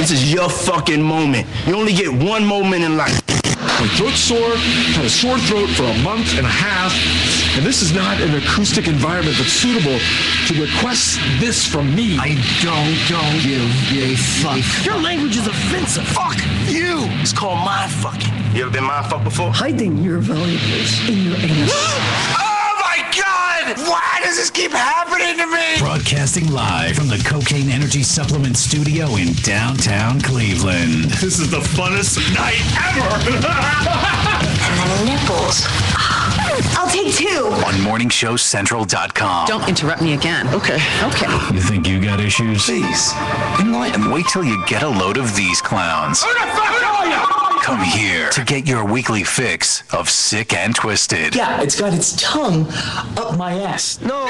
This is your fucking moment. You only get one moment in life. My throat's sore, had a sore throat for a month and a half, and this is not an acoustic environment that's suitable to request this from me. I don't give a fuck. Your language is offensive. Fuck you. It's called mind fucking. You ever been mind fucked before? Hiding your valuables in your anus. Oh my God! Why does this keep happening to me? Broadcasting live from the Cocaine Energy Supplement Studio in downtown Cleveland. This is the funnest night ever! And the nipples. I'll take 2. On morningshowcentral.com. Don't interrupt me again. Okay. You think you got issues? Please, enlighten me. Wait till you get a load of these clowns. Who the fuck are you? Come here to get your weekly fix of Sick and Twisted. Yeah, it's got its tongue up my ass. No.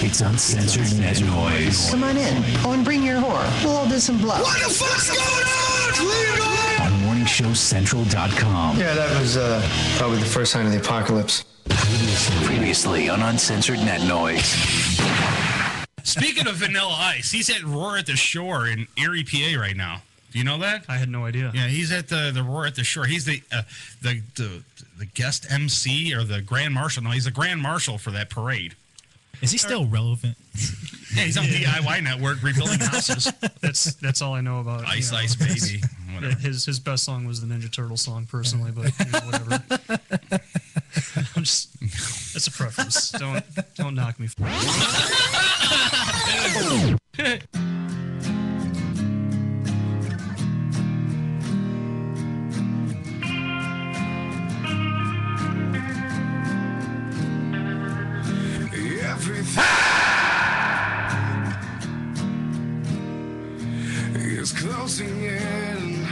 It's Uncensored Net Noise. Come on in. Oh, and bring your whore. We'll all do some blow. What the fuck's going on? On morningshowcentral.com. Yeah, that was probably the first sign of the apocalypse. Previously on Uncensored Net Noise. Speaking of Vanilla Ice, he's at Roar at the Shore in Erie, PA right now. Do you know that? I had no idea. Yeah, he's at the Roar at the Shore. He's the guest MC or the Grand Marshal. No, he's the Grand Marshal for that parade. Is he still relevant? Yeah, he's on DIY Network rebuilding houses. That's all I know about Ice Ice Baby. Whatever. His best song was the Ninja Turtle song, personally, but whatever. I'm just that's a preference. Don't knock me. It's closing in.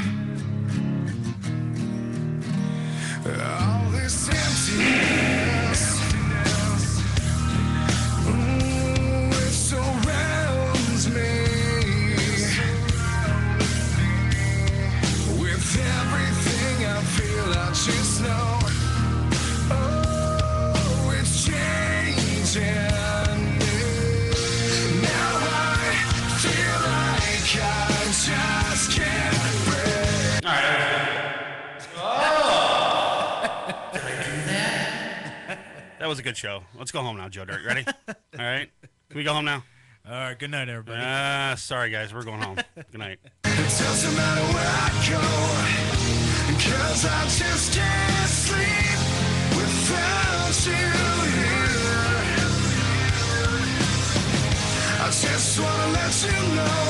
All this emptiness, it surrounds me. With everything I feel, I just know, oh, it's changing. That was a good show. Let's go home now, Joe Dirt. Ready? All right. Can we go home now? All right. Good night, everybody. Sorry, guys. We're going home. Good night. It doesn't matter where I go, 'cause I just can't sleep without you here. I just wanna let you know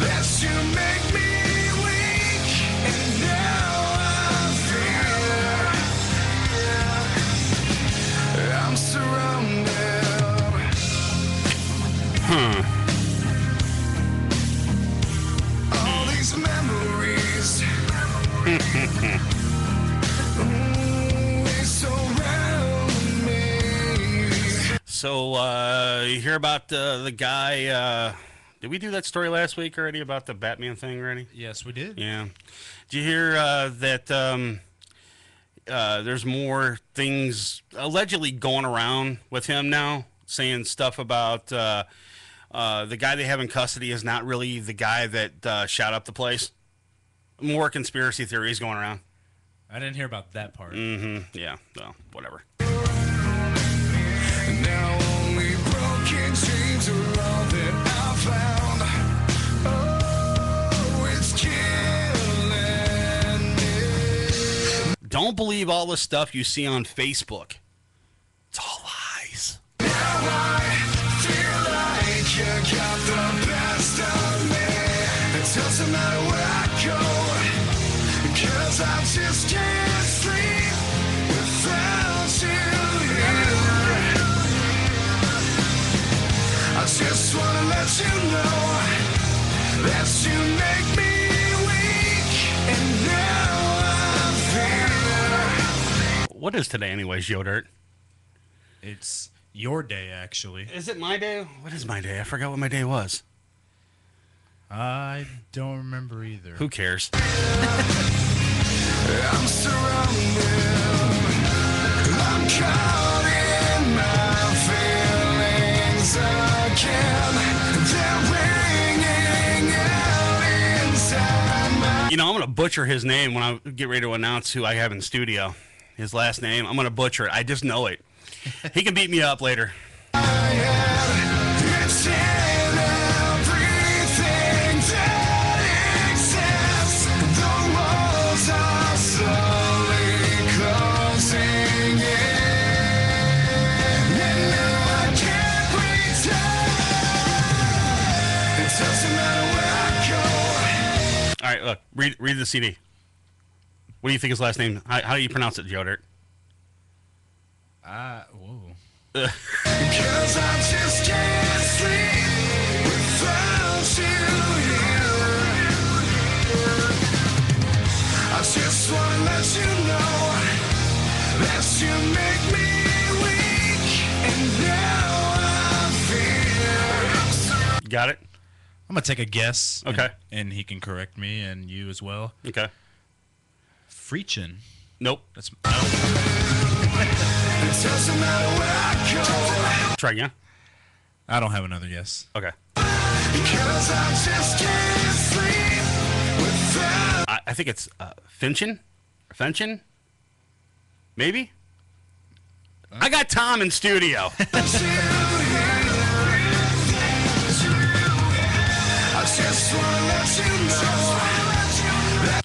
that you make me weak, and now I fear I'm surrounded. All these memories, they surround me. So, you hear about the guy, did we do that story last week already about the Batman thing already? Yes, we did. Yeah. Did you hear that there's more things allegedly going around with him now, saying stuff about the guy they have in custody is not really the guy that shot up the place? More conspiracy theories going around. I didn't hear about that part. Mm-hmm. Yeah. Well, whatever. Now only broken chains are all that I found. Oh, it's killing me. Don't believe all the stuff you see on Facebook. It's all lies. Now I feel like you got the best of me. It doesn't matter where I go, 'cause I just can't sleep without you here. I just wanna let you know that you make me weak, and now I fear. What is today anyways, Joe Dirt? It's your day, actually. Is it my day? What is my day? I forgot what my day was. I don't remember either. Who cares? I'm surrounded. I'm caught in my feelings again. They're ringing butcher his name when I get ready to announce who I have in studio. His last name, I'm going to butcher it. I just know it. He can beat me up later. All right, look, read the CD. What do you think his last name? How do you pronounce it, Joe Dirt? Whoa. Because I just can't sleep without you here. I just want to let you know that you make me weak, and now I fear. Got it? I'm going to take a guess. Okay. And he can correct me, and you as well. Okay. Frietchen. Nope. That's Try again. I don't have another guess. Okay. Because I just can't sleep without. I think it's Finchen? Finchen? Maybe? I got Tom in studio.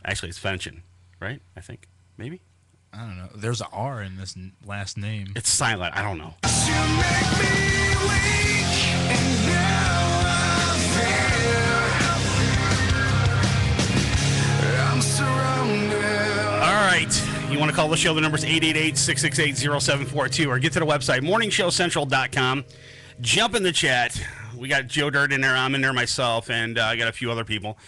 Actually, it's Finchen, right? I think. Maybe? I don't know. There's an R in this last name. It's silent. I don't know. All right. You want to call the show? The number's 888-668-0742 or get to the website, morningshowcentral.com. Jump in the chat. We got Joe Dirt in there. I'm in there myself, and I got a few other people.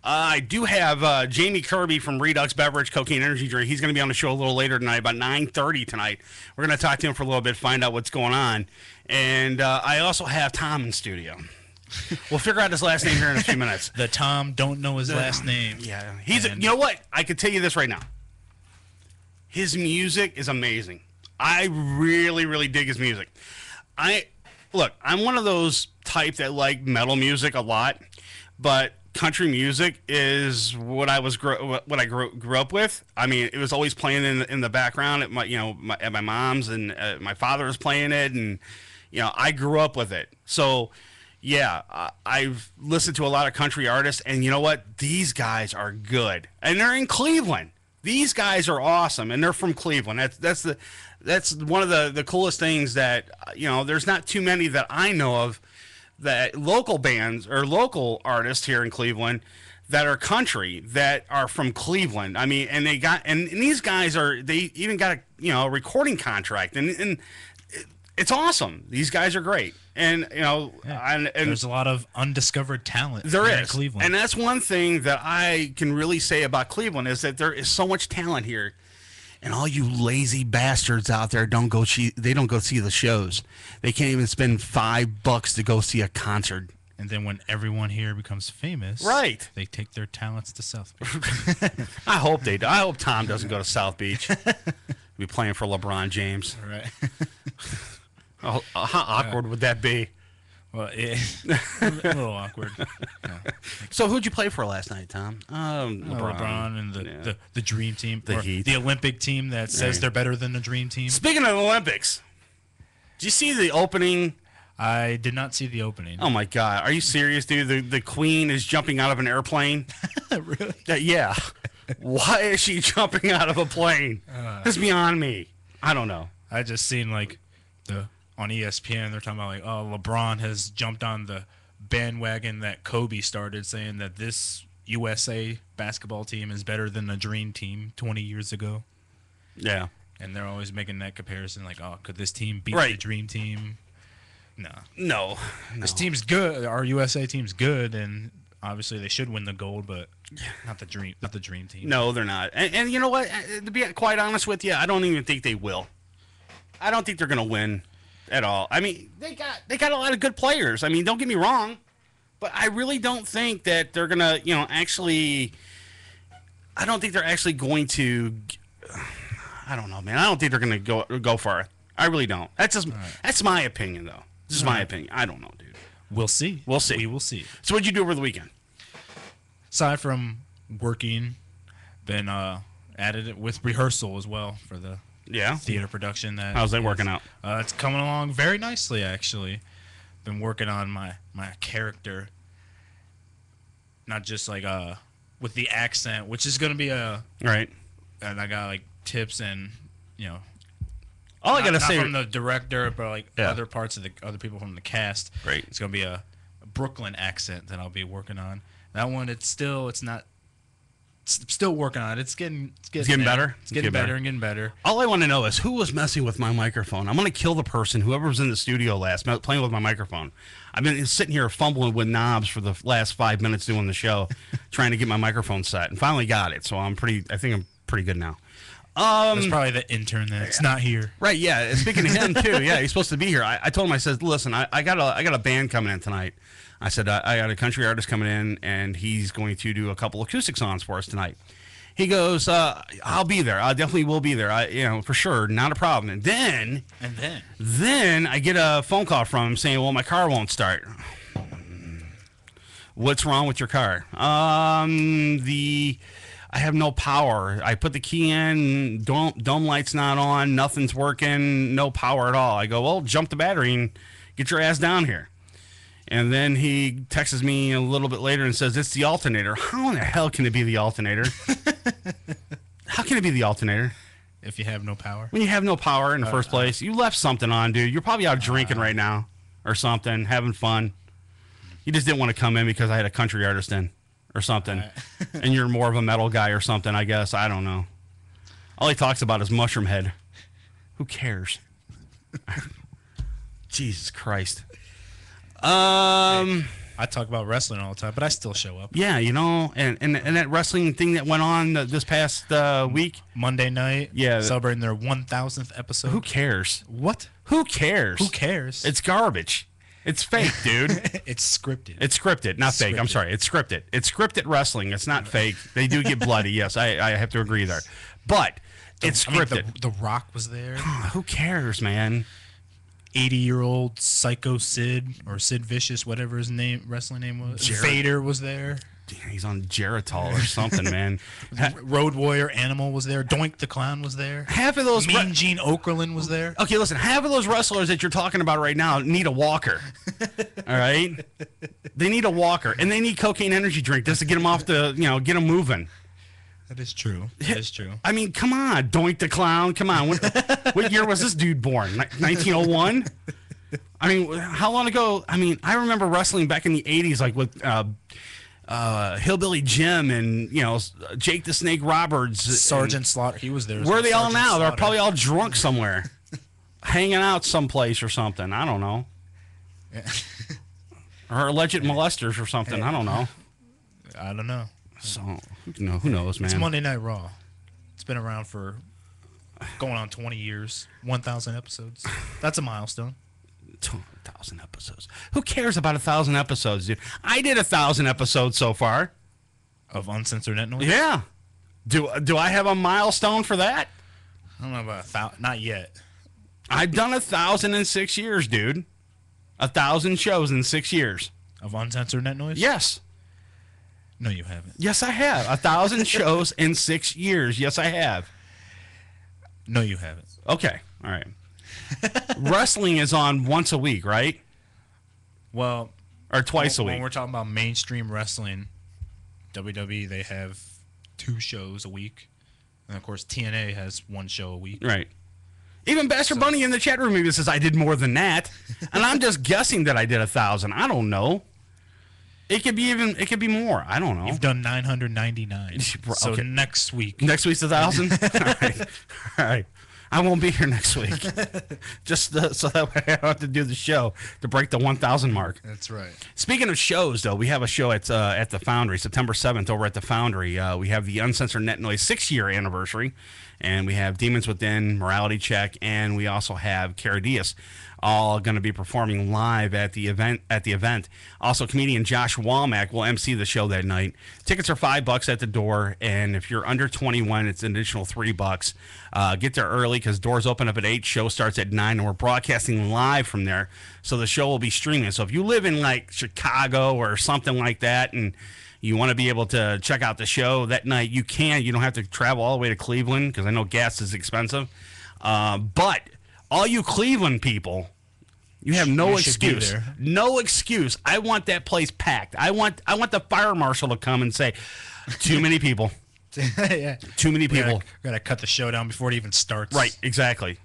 I do have Jamey Kirby from Redux, Beverage, Cocaine Energy Drink. He's going to be on the show a little later tonight, about 9:30 tonight. We're going to talk to him for a little bit, find out what's going on. And I also have Tom in studio. We'll figure out his last name here in a few minutes. The Tom don't know his last name. Yeah. You know what? I can tell you this right now. His music is amazing. I really, really dig his music. Look, I'm one of those type that like metal music a lot, but country music is what I grew up with. I mean, it was always playing in the background at my mom's, and my father was playing it, and I grew up with it. So yeah, I've listened to a lot of country artists, and you know what? These guys are good, and they're in Cleveland. These guys are awesome, and they're from Cleveland. That's one of the coolest things that there's not too many that I know of, that local bands or local artists here in Cleveland that are country that are from Cleveland. I mean, and these guys they even got a recording contract, and it's awesome. These guys are great, and and there's a lot of undiscovered talent in Cleveland, and that's one thing that I can really say about Cleveland is that there is so much talent here. And all you lazy bastards out there don't go see the shows. They can't even spend $5 to go see a concert. And then when everyone here becomes famous, right, they take their talents to South Beach. I hope they do. I hope Tom doesn't go to South Beach. Be playing for LeBron James. Right. How awkward would that be? Well, a little awkward. Yeah. So who'd you play for last night, Tom? LeBron and the Dream Team. The Heat. The Olympic team that says they're better than the Dream Team. Speaking of the Olympics, did you see the opening? I did not see the opening. Oh, my God. Are you serious, dude? The Queen is jumping out of an airplane? Really? Yeah. Why is she jumping out of a plane? That's beyond me. I don't know. I just seen on ESPN, they're talking about LeBron has jumped on the bandwagon that Kobe started, saying that this USA basketball team is better than the Dream Team 20 years ago. Yeah. And they're always making that comparison, could this team beat right. the Dream Team? No. This team's good. Our USA team's good, and obviously they should win the gold, but not the Dream Team. No, they're not. And you know what? To be quite honest with you, I don't even think they will. I don't think they're going to win at all. I mean, they got a lot of good players. I mean, don't get me wrong, but I really don't think that they're going to, actually. I don't think they're actually going to. I don't know, man. I don't think they're going to go far. I really don't. That's my opinion, though. This is my opinion. I don't know, dude. We'll see. We'll see. We will see. So what'd you do over the weekend? Aside from working, Been added it with rehearsal as well for the theater production. How's that working out? It's coming along very nicely, actually. Been working on my character, not just like with the accent, which is gonna be right. And I got like tips and all I gotta say from the director, but like other parts of the other people from the cast. Great. It's gonna be a Brooklyn accent that I'll be working on. That one, it's still working on it. It's getting better. It's getting better and getting better. All I want to know is who was messing with my microphone. I'm going to kill the person, whoever was in the studio playing with my microphone. I've been sitting here fumbling with knobs for the last 5 minutes doing the show, trying to get my microphone set, and finally got it. So I think I'm pretty good now. That's probably the intern that's not here. Right, yeah. Speaking of him, too, yeah, he's supposed to be here. I told him, I said, listen, I got a band coming in tonight. I said, I got a country artist coming in, and he's going to do a couple acoustic songs for us tonight. He goes, I'll be there. I definitely will be there. For sure, not a problem. And then I get a phone call from him saying, well, my car won't start. What's wrong with your car? I have no power. I put the key in, dome light's not on, nothing's working, no power at all. I go, well, jump the battery and get your ass down here. And then he texts me a little bit later and says, it's the alternator. How in the hell can it be the alternator? How can it be the alternator? If you have no power. When you have no power in the first place. You left something on, dude. You're probably out drinking right now or something, having fun. You just didn't want to come in because I had a country artist in or something. And you're more of a metal guy or something, I guess. I don't know. All he talks about is Mushroom Head. Who cares? Jesus Christ. I talk about wrestling all the time, but I still show up. Yeah, and that wrestling thing that went on this past week. Monday night. Yeah. Celebrating their 1,000th episode. Who cares? What? Who cares? Who cares? It's garbage. It's fake, dude. It's scripted. It's scripted, not fake. I'm sorry. It's scripted. It's scripted wrestling. It's not fake. They do get bloody. Yes, I have to agree there. But it's scripted. The Rock was there. Who cares, man? 80-year-old Psycho Sid or Sid Vicious, whatever his wrestling name was. Vader was there. He's on Geritol or something, man. Road Warrior Animal was there. Doink the Clown was there. Half of those Mean Gene Okerlund was there. Okay, listen. Half of those wrestlers that you're talking about right now need a walker. All right, they need a walker, and they need cocaine energy drink just to get them off the, get them moving. That is true. That is true. I mean, come on, Doink the Clown. Come on. What year was this dude born? 1901? I mean, how long ago? I mean, I remember wrestling back in the 80s, like with Hillbilly Jim and, Jake the Snake Roberts. Sergeant Slaughter. He was there. Where are they all now? They're probably all drunk somewhere. Hanging out someplace or something. I don't know. Yeah. Or alleged molesters or something. I don't know. I don't know. So, who knows, man? It's Monday Night Raw. It's been around for going on 20 years. 1,000 episodes. That's a milestone. 1,000 episodes. Who cares about 1,000 episodes, dude? I did 1,000 episodes so far. Of Uncensored Net Noise? Yeah. Do I have a milestone for that? I don't know about 1,000. Not yet. I've done 1,000 in 6 years, dude. 1,000 shows in 6 years. Of Uncensored Net Noise? Yes. No, you haven't. Yes, I have. 1,000 shows in 6 years. Yes, I have. No, you haven't. Okay. All right. Wrestling is on once a week, right? Well, or twice a week. When we're talking about mainstream wrestling, WWE, they have 2 shows a week. And, of course, TNA has 1 show a week. Right. Even Bastard Bunny in the chat room even says I did more than that. And I'm just guessing that I did 1,000. I don't know. It could be more. I don't know. You've done 999. So okay. Next week. Next week's 1,000? All right. I won't be here next week. Just so that way I don't have to do the show to break the 1,000 mark. That's right. Speaking of shows, though, we have a show at the Foundry, September 7th over at the Foundry. We have the Uncensored Net Noise 6-year anniversary, and we have Demons Within, Morality Check, and we also have Caradias, all going to be performing live at the event. Also, comedian Josh Walmack will MC the show that night. Tickets are $5 at the door, and if you're under 21, it's an additional $3. Get there early because doors open up at 8. Show starts at 9, and we're broadcasting live from there. So the show will be streaming. So if you live in like Chicago or something like that, and you want to be able to check out the show that night, you can. You don't have to travel all the way to Cleveland because I know gas is expensive. But all you Cleveland people, you have no excuse. No excuse. I want that place packed. I want the fire marshal to come and say, too many people. Yeah. Too many people. We're gonna cut the show down before it even starts. Right, exactly.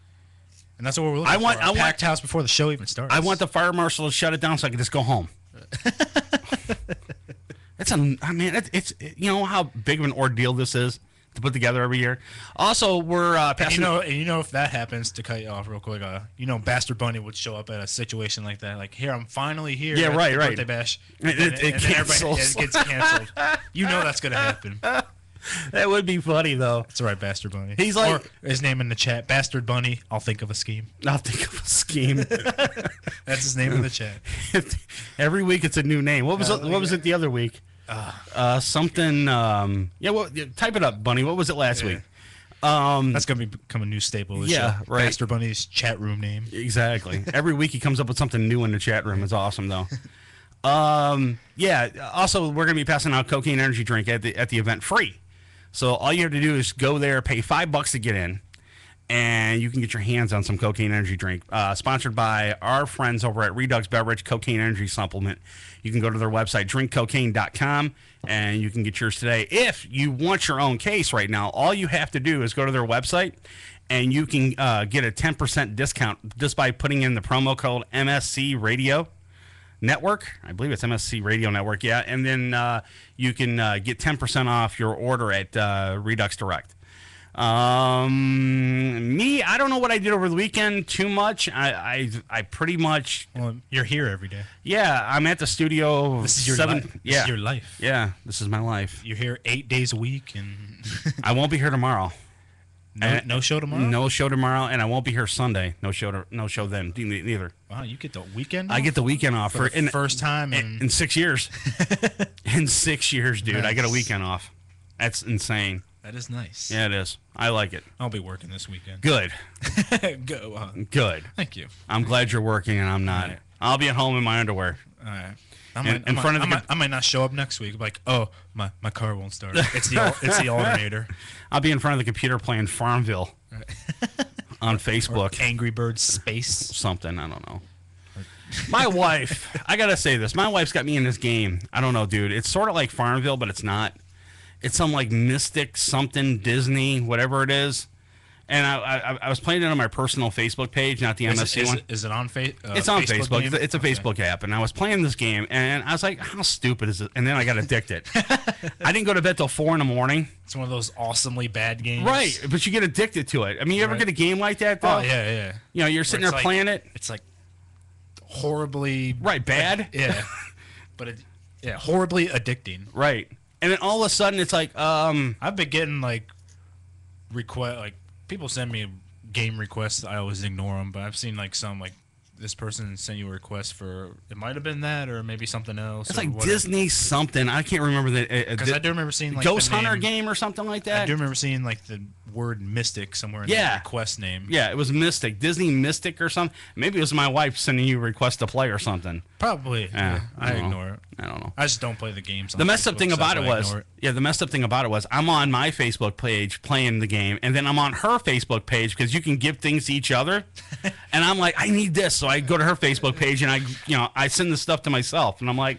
And that's what we're looking for. A packed house before the show even starts. I want the fire marshal to shut it down so I can just go home. It's you know how big of an ordeal this is to put together every year. Also, we're passing. And you know if that happens, to cut you off real quick, Bastard Bunny would show up at a situation like that. Like, here, I'm finally here. Yeah, at right. Birthday bash. It cancels. It gets canceled. You know that's gonna happen. That would be funny, though. That's all right, Bastard Bunny. He's like... Or his name in the chat, Bastard Bunny, I'll think of a scheme. I'll think of a scheme. That's his name in the chat. Every week it's a new name. What was it the other week? Something... type it up, Bunny. What was it last week? That's going to become a new staple of the show. Right. Bastard Bunny's chat room name. Exactly. Every week he comes up with something new in the chat room. It's awesome, though. Also, we're going to be passing out cocaine energy drink at the event free. So all you have to do is go there, pay $5 to get in, and you can get your hands on some cocaine energy drink. Sponsored by our friends over at Redux Beverage Cocaine Energy Supplement. You can go to their website, drinkcocaine.com, and you can get yours today. If you want your own case right now, all you have to do is go to their website, and you can get a 10% discount just by putting in the promo code MSC Radio Network. I believe it's MSC Radio Network, yeah. And then you can get 10% off your order at Redux Direct. Me, I don't know what I did over the weekend too much. I pretty much... Well, you're here every day. Yeah, I'm at the studio. This is your life. Yeah. This is your life. Yeah, this is my life. You're here 8 days a week, and... I won't be here tomorrow. No show tomorrow? No show tomorrow, and I won't be here Sunday. No show then neither. Wow, you get the weekend off? I get the weekend off for the first time in 6 years. In 6 years, dude, nice. I get a weekend off. That's insane. That is nice. Yeah, it is. I like it. I'll be working this weekend. Good. Good. Thank you. I'm glad you're working and I'm not. Right. I'll be at home in my underwear. All right. I might not show up next week. Like, oh, my car won't start. It's the alternator. I'll be in front of the computer playing Farmville on Facebook. Or Angry Birds Space. Something, I don't know. My wife, I gotta say this. My wife's got me in this game. I don't know, dude. It's sort of like Farmville, but it's not. It's some like Mystic something Disney, whatever it is. And I was playing it on my personal Facebook page, not the MSC one. Is it on It's on Facebook. It's a Facebook app. And I was playing this game, and I was like, how stupid is it? And then I got addicted. I didn't go to bed till 4 in the morning. It's one of those awesomely bad games. Right, but you get addicted to it. I mean, you ever get a game like that, though? Oh, yeah. You know, you're sitting there playing it. It's like horribly... Right, bad? Yeah. But horribly addicting. Right. And then all of a sudden, it's like... I've been getting, people send me game requests. I always ignore them, but I've seen some this person sent you a request for, it might have been that or maybe something else. It's like whatever. Disney something. I can't remember that. Because I do remember seeing Ghost Hunter game or something like that. I do remember seeing the word Mystic somewhere in the request name. Yeah, it was Mystic. Disney Mystic or something. Maybe it was my wife sending you a request to play or something. Probably. Yeah, I ignore it. I don't know. I just don't play the games. The messed up thing about it was, I'm on my Facebook page playing the game, and then I'm on her Facebook page because you can give things to each other. And I'm like, I need this, so I go to her Facebook page and I send the stuff to myself, and I'm like,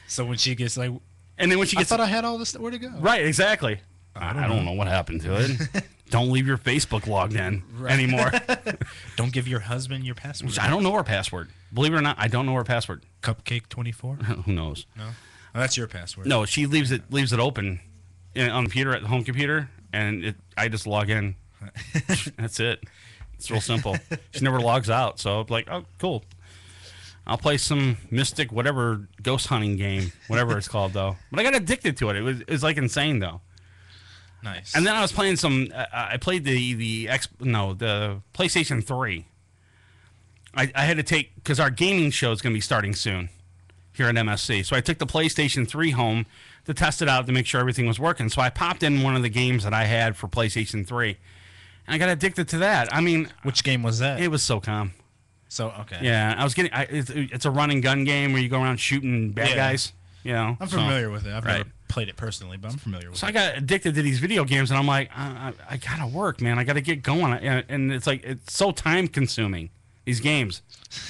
so when she gets and then when she gets, I thought I had all this. Where'd it go? Right, exactly. I don't know what happened to it. Don't leave your Facebook logged in anymore. Don't give your husband your password. I don't know her password. Believe it or not, I don't know her password. Cupcake24? Who knows? No. Oh, that's your password. No, she leaves it on the computer at the home computer, and I just log in. That's it. It's real simple. She never logs out, so I'm like, oh, cool. I'll play some Mystic, whatever ghost hunting game, whatever it's called, though. But I got addicted to it. It was like insane, though. Nice. And then I was playing some. I played the PlayStation 3. I had to take, because our gaming show is going to be starting soon here at MSC. So I took the PlayStation 3 home to test it out to make sure everything was working. So I popped in one of the games that I had for PlayStation 3, and I got addicted to that. I mean, which game was that? It was SOCOM. So okay. Yeah, I was getting. It's a run and gun game where you go around shooting bad guys. You know, I'm familiar with it. played it personally, but I'm familiar with it. So I got addicted to these video games, and I'm like, I gotta work, man. I gotta get going, and it's like it's so time consuming. These games,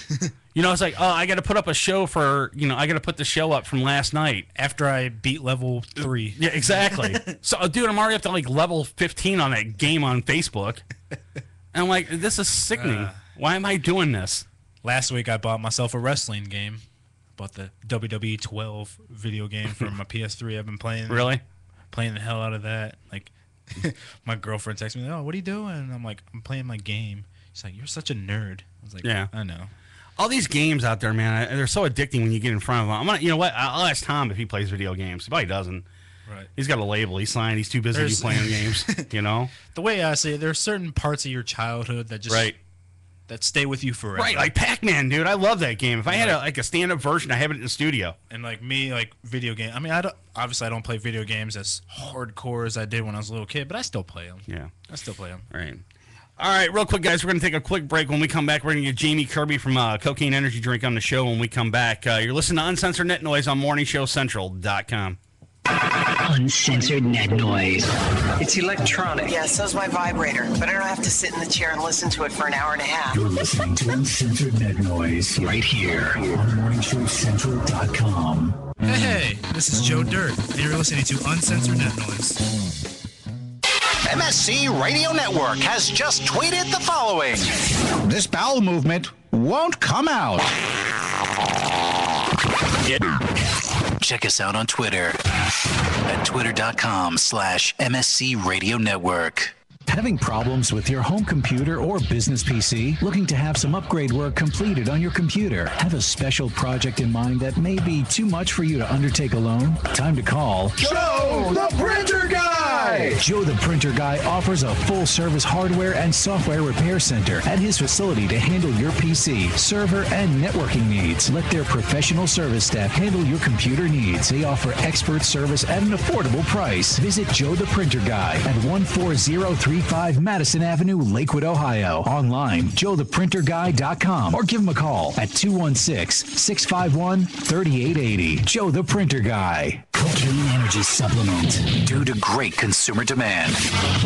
it's like, oh, I got to put up a show for, I got to put the show up from last night after I beat level 3. Yeah, exactly. So, dude, I'm already up to like level 15 on that game on Facebook, and I'm like, this is sickening. Why am I doing this? Last week I bought myself a wrestling game. Bought the WWE 12 video game from my PS3. I've been playing. Really? Playing the hell out of that. Like, my girlfriend texts me, "Oh, what are you doing?" And I'm like, "I'm playing my game." She's like, "You're such a nerd." I was like, "Yeah, I know." All these games out there, man, they're so addicting when you get in front of them. I'm gonna, you know what? I'll ask Tom if he plays video games. He probably doesn't. Right. He's got a label. He's signed. He's too busy playing games. The way I say it, there are certain parts of your childhood that just that stay with you forever. Right, like Pac-Man, dude. I love that game. If I had a stand-up version, I have it in the studio. And like me, like video game. I mean, I don't play video games as hardcore as I did when I was a little kid, but I still play them. Yeah, I still play them. Right. All right, real quick, guys. We're going to take a quick break. When we come back, we're going to get Jamey Kirby from Cocaine Energy Drink on the show when we come back. You're listening to Uncensored Net Noise on morningshowcentral.com. Uncensored Net Noise. It's electronic. Yeah, so's my vibrator, but I don't have to sit in the chair and listen to it for an hour and a half. You're listening to Uncensored Net Noise right here on morningshowcentral.com. Hey, this is Joe Dirt, and you're listening to Uncensored Net Noise. MSC Radio Network has just tweeted the following. This bowel movement won't come out. Check us out on Twitter at twitter.com/MSC Radio Network. Having problems with your home computer or business PC? Looking to have some upgrade work completed on your computer? Have a special project in mind that may be too much for you to undertake alone? Time to call Joe the Printer Guy! Joe the Printer Guy offers a full-service hardware and software repair center at his facility to handle your PC, server, and networking needs. Let their professional service staff handle your computer needs. They offer expert service at an affordable price. Visit Joe the Printer Guy at 14035 Madison Avenue, Lakewood, Ohio. Online, joetheprinterguy.com, or give him a call at 216-651-3880. Joe the Printer Guy. Cocaine Energy Supplement. Due to great consumer demand,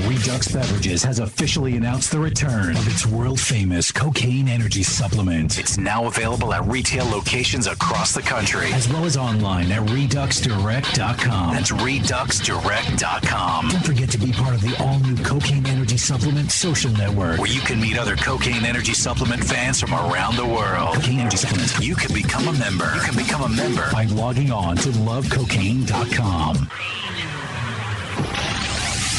Redux Beverages has officially announced the return of its world-famous Cocaine Energy Supplement. It's now available at retail locations across the country, as well as online at reduxdirect.com. That's reduxdirect.com. Don't forget to be part of the all-new Cocaine Energy Supplement social network, where you can meet other Cocaine Energy Supplement fans from around the world. Cocaine Energy Supplement. You can become a member. You can become a member by logging on to lovecocaine.com.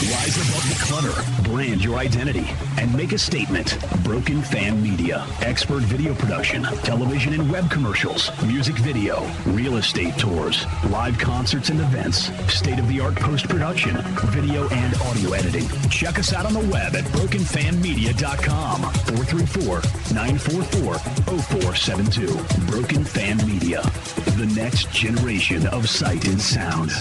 Rise above the clutter, brand your identity, and make a statement. Broken Fan Media. Expert video production, television and web commercials, music video, real estate tours, live concerts and events, state-of-the-art post-production, video and audio editing. Check us out on the web at brokenfanmedia.com. 434-944-0472. Broken Fan Media. The next generation of sight and sound.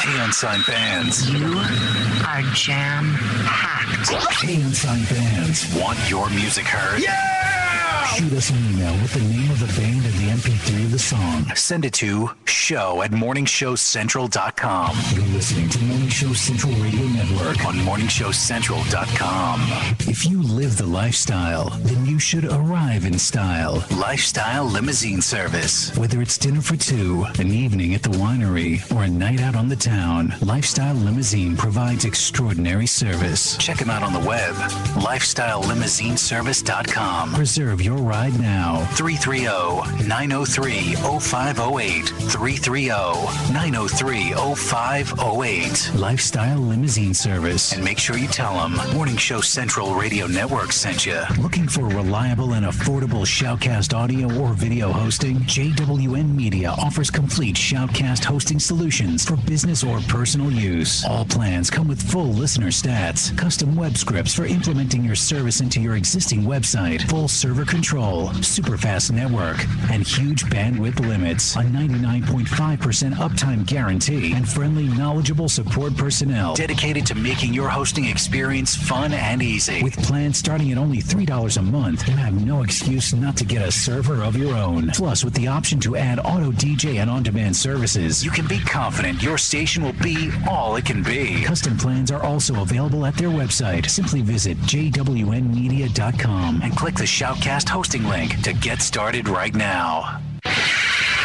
Hey, Unsigned fans. You are jam-packed. Hey, Unsigned fans. Want your music heard? Yeah! Shoot us an email with the name of the band and the MP3 of the song. Send it to show@morningshowcentral.com. You're listening to Morning Show Central Radio Network on morningshowcentral.com. If you live the lifestyle, then you should arrive in style. Lifestyle Limousine Service. Whether it's dinner for two, an evening at the winery, or a night out on the town, Lifestyle Limousine provides extraordinary service. Check them out on the web, lifestylelimousineservice.com. Reserve your ride now. 330-903-0508. 330-903-0508. Lifestyle Limousine Service. And make sure you tell them Morning Show Central Radio Network sent you. Looking for reliable and affordable Shoutcast audio or video hosting? JWN Media offers complete Shoutcast hosting solutions for business or personal use. All plans come with full listener stats, custom web scripts for implementing your service into your existing website, full server control, super fast network, and huge bandwidth limits. A 99.5 99.5% uptime guarantee, and friendly, knowledgeable support personnel dedicated to making your hosting experience fun and easy. With plans starting at only $3 a month, you have no excuse not to get a server of your own. Plus, with the option to add auto DJ and on-demand services, you can be confident your station will be all it can be. Custom plans are also available at their website. Simply visit jwnmedia.com and click the Shoutcast hosting link to get started right now.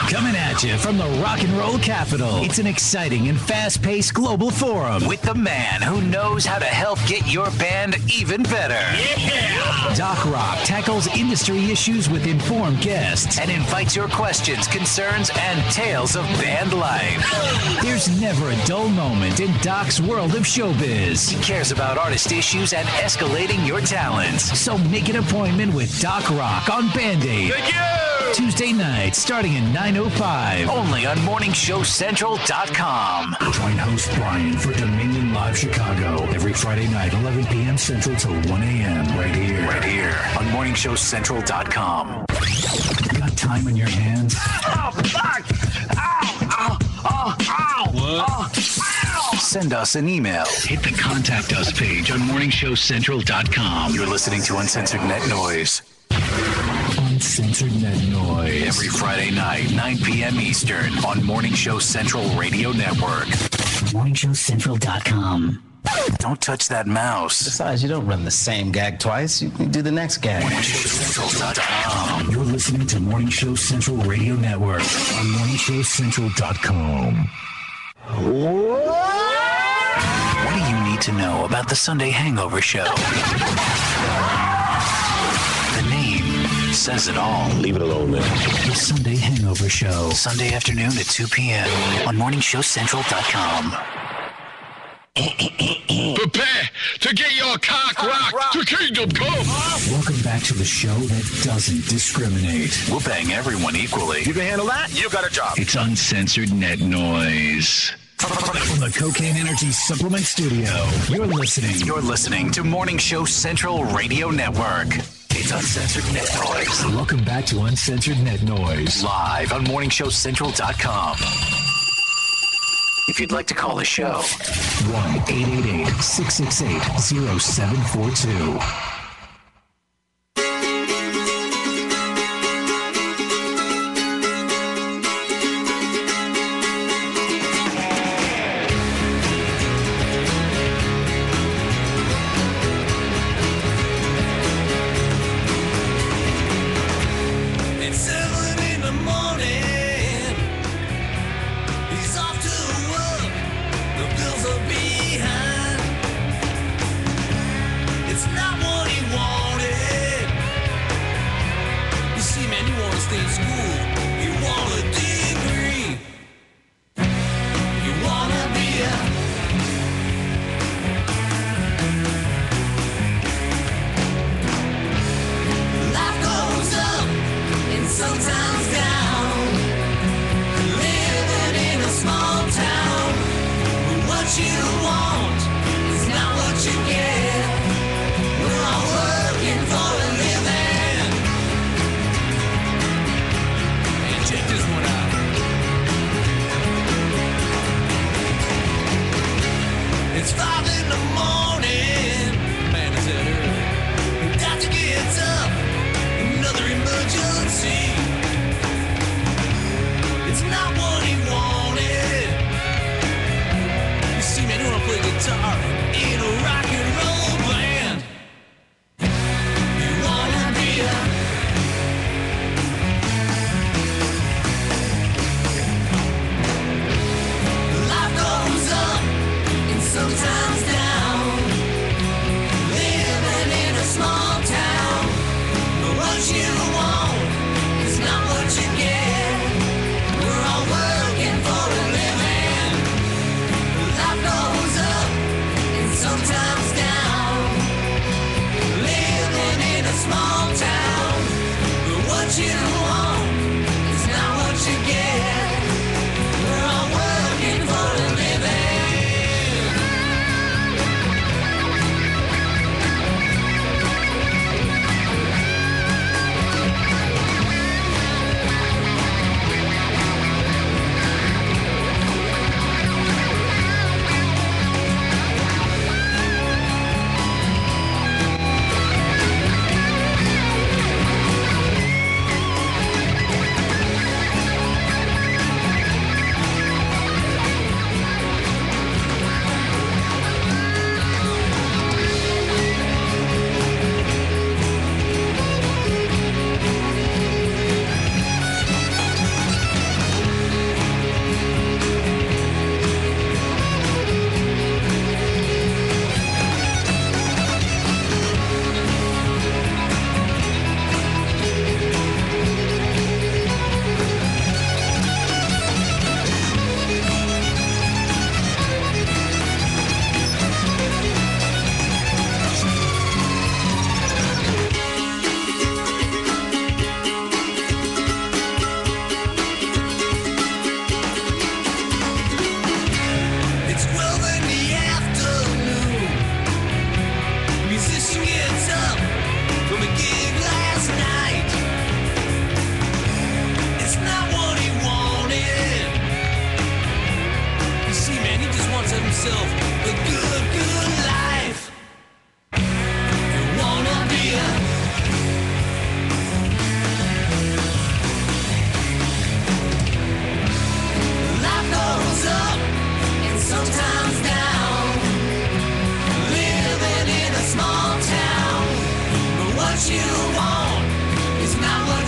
Coming at you from the rock and roll capital, it's an exciting and fast-paced global forum with the man who knows how to help get your band even better. Yeah! Doc Rock tackles industry issues with informed guests and invites your questions, concerns, and tales of band life. There's never a dull moment in Doc's world of showbiz. He cares about artist issues and escalating your talents. So make an appointment with Doc Rock on Band-Aid. Thank you! Tuesday night, starting at 9:05, only on morningshowcentral.com. Join host Brian for Dominion Live Chicago every Friday night, 11 p.m. Central to 1 a.m. right here on morningshowcentral.com. Got time on your hands? Oh, fuck! Ow! Ow! Ow! What? Ow! Send us an email. Hit the Contact Us page on morningshowcentral.com. You're listening to Uncensored Net Noise. Uncensored Net Noise. Every Friday night, 9 p.m. Eastern on Morning Show Central Radio Network. morningshowcentral.com. Don't touch that mouse. Besides, you don't run the same gag twice. You can do the next gag. morningshowcentral.com. You're listening to Morning Show Central Radio Network on morningshowcentral.com. What do you need to know about the Sunday Hangover Show? The name says it all. Leave it alone, man. The Sunday Hangover Show. Sunday afternoon at 2 p.m. on morningshowcentral.com. Prepare to get your cock rocked to kingdom come. Welcome back to the show that doesn't discriminate. We'll bang everyone equally. You can handle that? You got a job. It's Uncensored Net Noise. From the Cocaine Energy Supplement Studio, you're listening to Morning Show Central Radio Network. It's Uncensored Net Noise. Welcome back to Uncensored Net Noise. Live on morningshowcentral.com. If you'd like to call the show, 1-888-668-0742.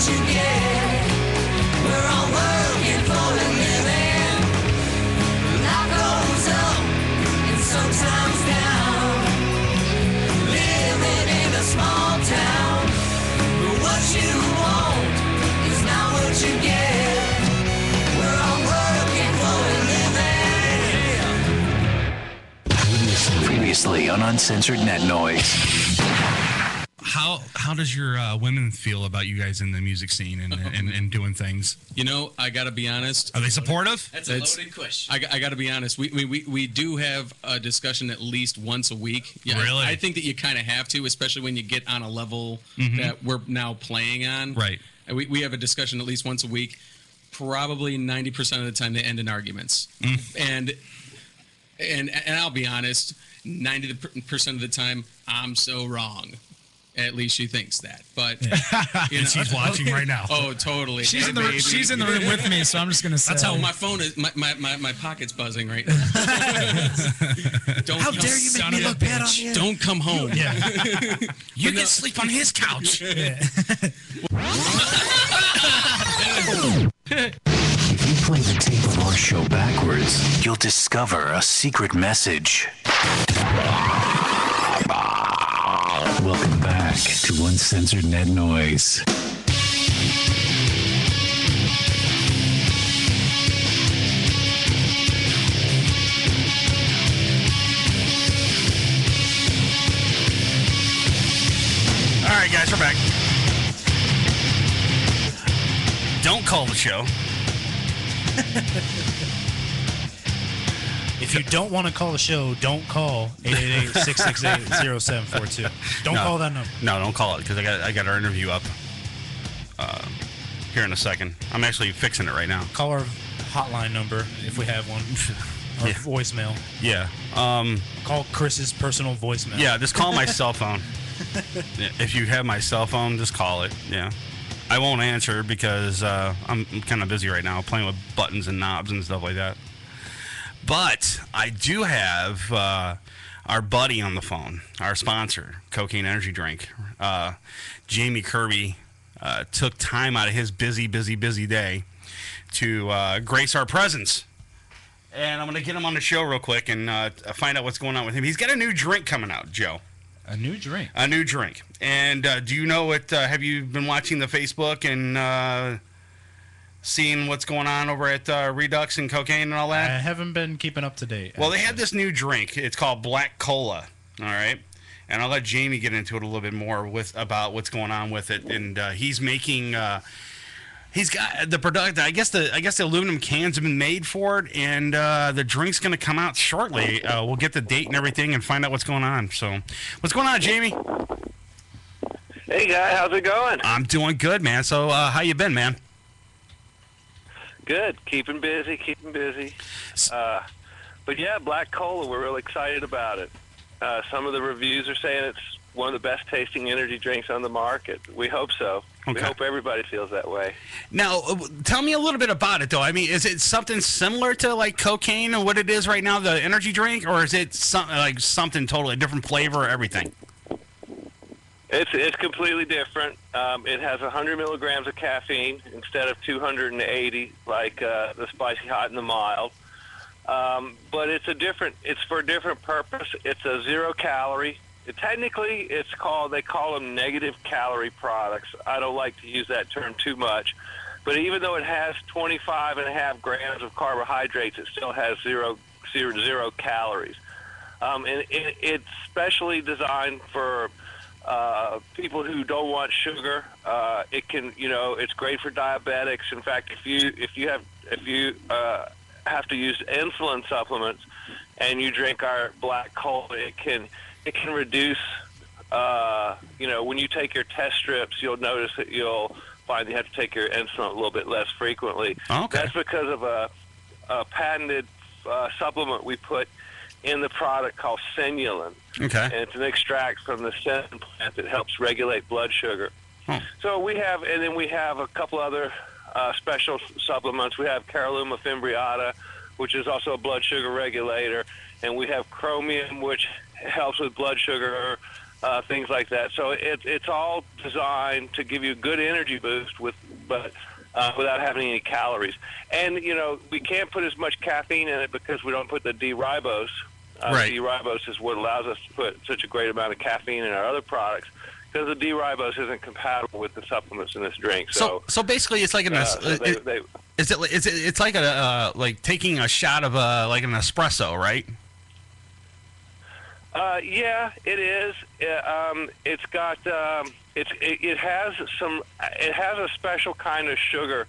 you get. We're all working for a living. Life goes up and sometimes down. Living in a small town. But what you want is not what you get. We're all working for a living. Previously on Uncensored Net Noise. How does your women feel about you guys in the music scene and doing things? You know, I got to be honest. Are they supportive? That's a loaded question. I got to be honest. We do have a discussion at least once a week. Yeah, Really? I think that you kind of have to, especially when you get on a level Mhm. that we're now playing on. Right. And we have a discussion at least once a week. Probably 90% of the time they end in arguments. And I'll be honest, 90% of the time I'm so wrong. At least she thinks that, but you know. She's watching right now. Oh, totally. She's Yeah, in the baby. she's in the room with me, so I'm just gonna say. That's how my phone is. My pocket's buzzing right now. How dare you make me look bad on you? Don't come home. Yeah. You But can sleep on his couch. If you play the tape of our show backwards, you'll discover a secret message. Welcome back to Uncensored Net Noise. All right, guys, we're back. Don't call the show. If you don't want to call the show, don't call 888-668-0742. Don't call that number. No, don't call it because I got our interview up here in a second. I'm actually fixing it right now. Call our hotline number if we have one. Our voicemail. Yeah. Call Chris's personal voicemail. Yeah, just call my cell phone. If you have my cell phone, just call it. Yeah. I won't answer because I'm kind of busy right now playing with buttons and knobs and stuff like that. But I do have our buddy on the phone, our sponsor, Cocaine Energy Drink. Jamey Kirby took time out of his busy day to grace our presence. And I'm going to get him on the show real quick and find out what's going on with him. He's got a new drink coming out, Joe. A new drink? A new drink. And do you know what, have you been watching the Facebook and seeing what's going on over at Redux and cocaine and all that? I haven't been keeping up to date. Well, they have this new drink. It's called Black Cola. All right. And I'll let Jamey get into it a little bit more about what's going on with it. And he's making... he's got the product. I guess the aluminum cans have been made for it, and the drink's going to come out shortly. We'll get the date and everything and find out what's going on. So, what's going on, Jamey? Hey, guy, how's it going? I'm doing good, man. So, how you been, man? Good. Keeping busy. But yeah, Black Cola, we're real excited about it. Some of the reviews are saying it's one of the best tasting energy drinks on the market. We hope so. Okay. We hope everybody feels that way. Now, tell me a little bit about it, though. I mean, is it something similar to like cocaine or what it is right now, the energy drink, or is it something totally different flavor or everything? It's completely different. It has 100 milligrams of caffeine instead of 280, like the spicy hot and the mild. But it's for a different purpose. It's a 0 calorie. Technically, they call them negative calorie products. I don't like to use that term too much. But even though it has 25.5 grams of carbohydrates, it still has zero calories. And it's specially designed for people who don't want sugar. It's great for diabetics. In fact, if you have to use insulin supplements and you drink our Black Cola, it can reduce. When you take your test strips, you'll notice that you'll find you have to take your insulin a little bit less frequently. Okay. That's because of a patented supplement we put in the product called senulin. Okay. And it's an extract from the senulin plant that helps regulate blood sugar. Oh. So we have a couple other special supplements. We have Caralluma fimbriata, which is also a blood sugar regulator, and we have chromium, which helps with blood sugar things like that. So it's all designed to give you a good energy boost but without having any calories. And, we can't put as much caffeine in it because we don't put the D-ribose. Right. D-ribose is what allows us to put such a great amount of caffeine in our other products because the D-ribose isn't compatible with the supplements in this drink. So basically, it's like it's like like taking a shot of like an espresso, right? Yeah, it is. It's got it has a special kind of sugar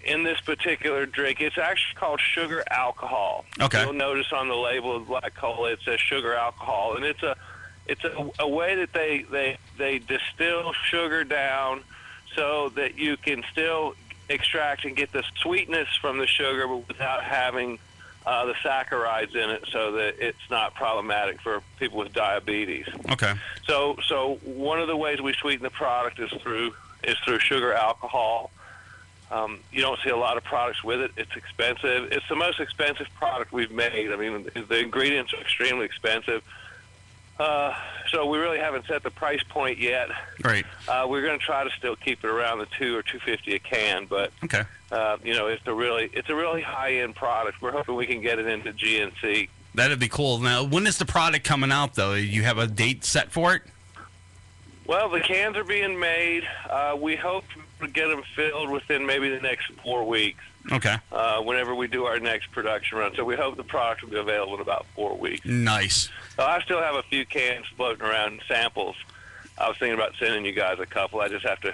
in this particular drink. It's actually called sugar alcohol. Okay. You'll notice on the label of Black Cola it says sugar alcohol, and it's a way that they distill sugar down so that you can still extract and get the sweetness from the sugar, but without having the saccharides in it, so that it's not problematic for people with diabetes. Okay. So one of the ways we sweeten the product is through sugar alcohol. You don't see a lot of products with it. It's expensive. It's the most expensive product we've made. I mean, the ingredients are extremely expensive. So we really haven't set the price point yet. Right. We're going to try to still keep it around the $2 or $2.50 a can, but okay. It's a really high-end product. We're hoping we can get it into GNC. That'd be cool. Now, when is the product coming out, though? You have a date set for it? Well, the cans are being made. We hope to get them filled within maybe the next 4 weeks. Okay. Whenever we do our next production run. So we hope the product will be available in about 4 weeks. Nice. So I still have a few cans floating around in samples. I was thinking about sending you guys a couple. I just have to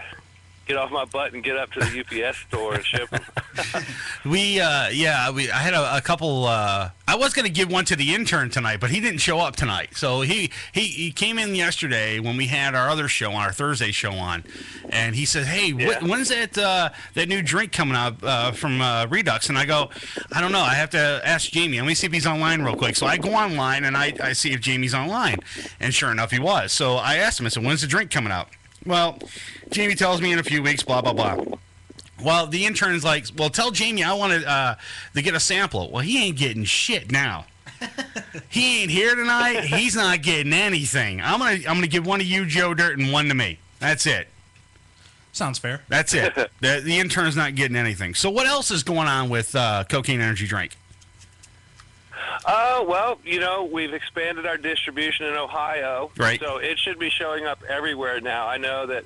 get off my butt and get up to the UPS store and ship them. I had a couple. I was going to give one to the intern tonight, but he didn't show up tonight. So he came in yesterday when we had our other show on, our Thursday show on, and he said, "Hey, when's that new drink coming out from Redux?" And I go, "I don't know. I have to ask Jamey. Let me see if he's online real quick." So I go online and I see if Jamey's online, and sure enough, he was. So I asked him. I said, "When's the drink coming out?" Well, Jamey tells me in a few weeks, blah, blah, blah. Well, the intern's like, well, tell Jamey I wanted to get a sample. Well, he ain't getting shit now. He ain't here tonight. He's not getting anything. I'm gonna give one to you, Joe Dirt, and one to me. That's it. Sounds fair. That's it. The intern's not getting anything. So what else is going on with Cocaine Energy Drink? Well, we've expanded our distribution in Ohio. Right. So it should be showing up everywhere now. I know that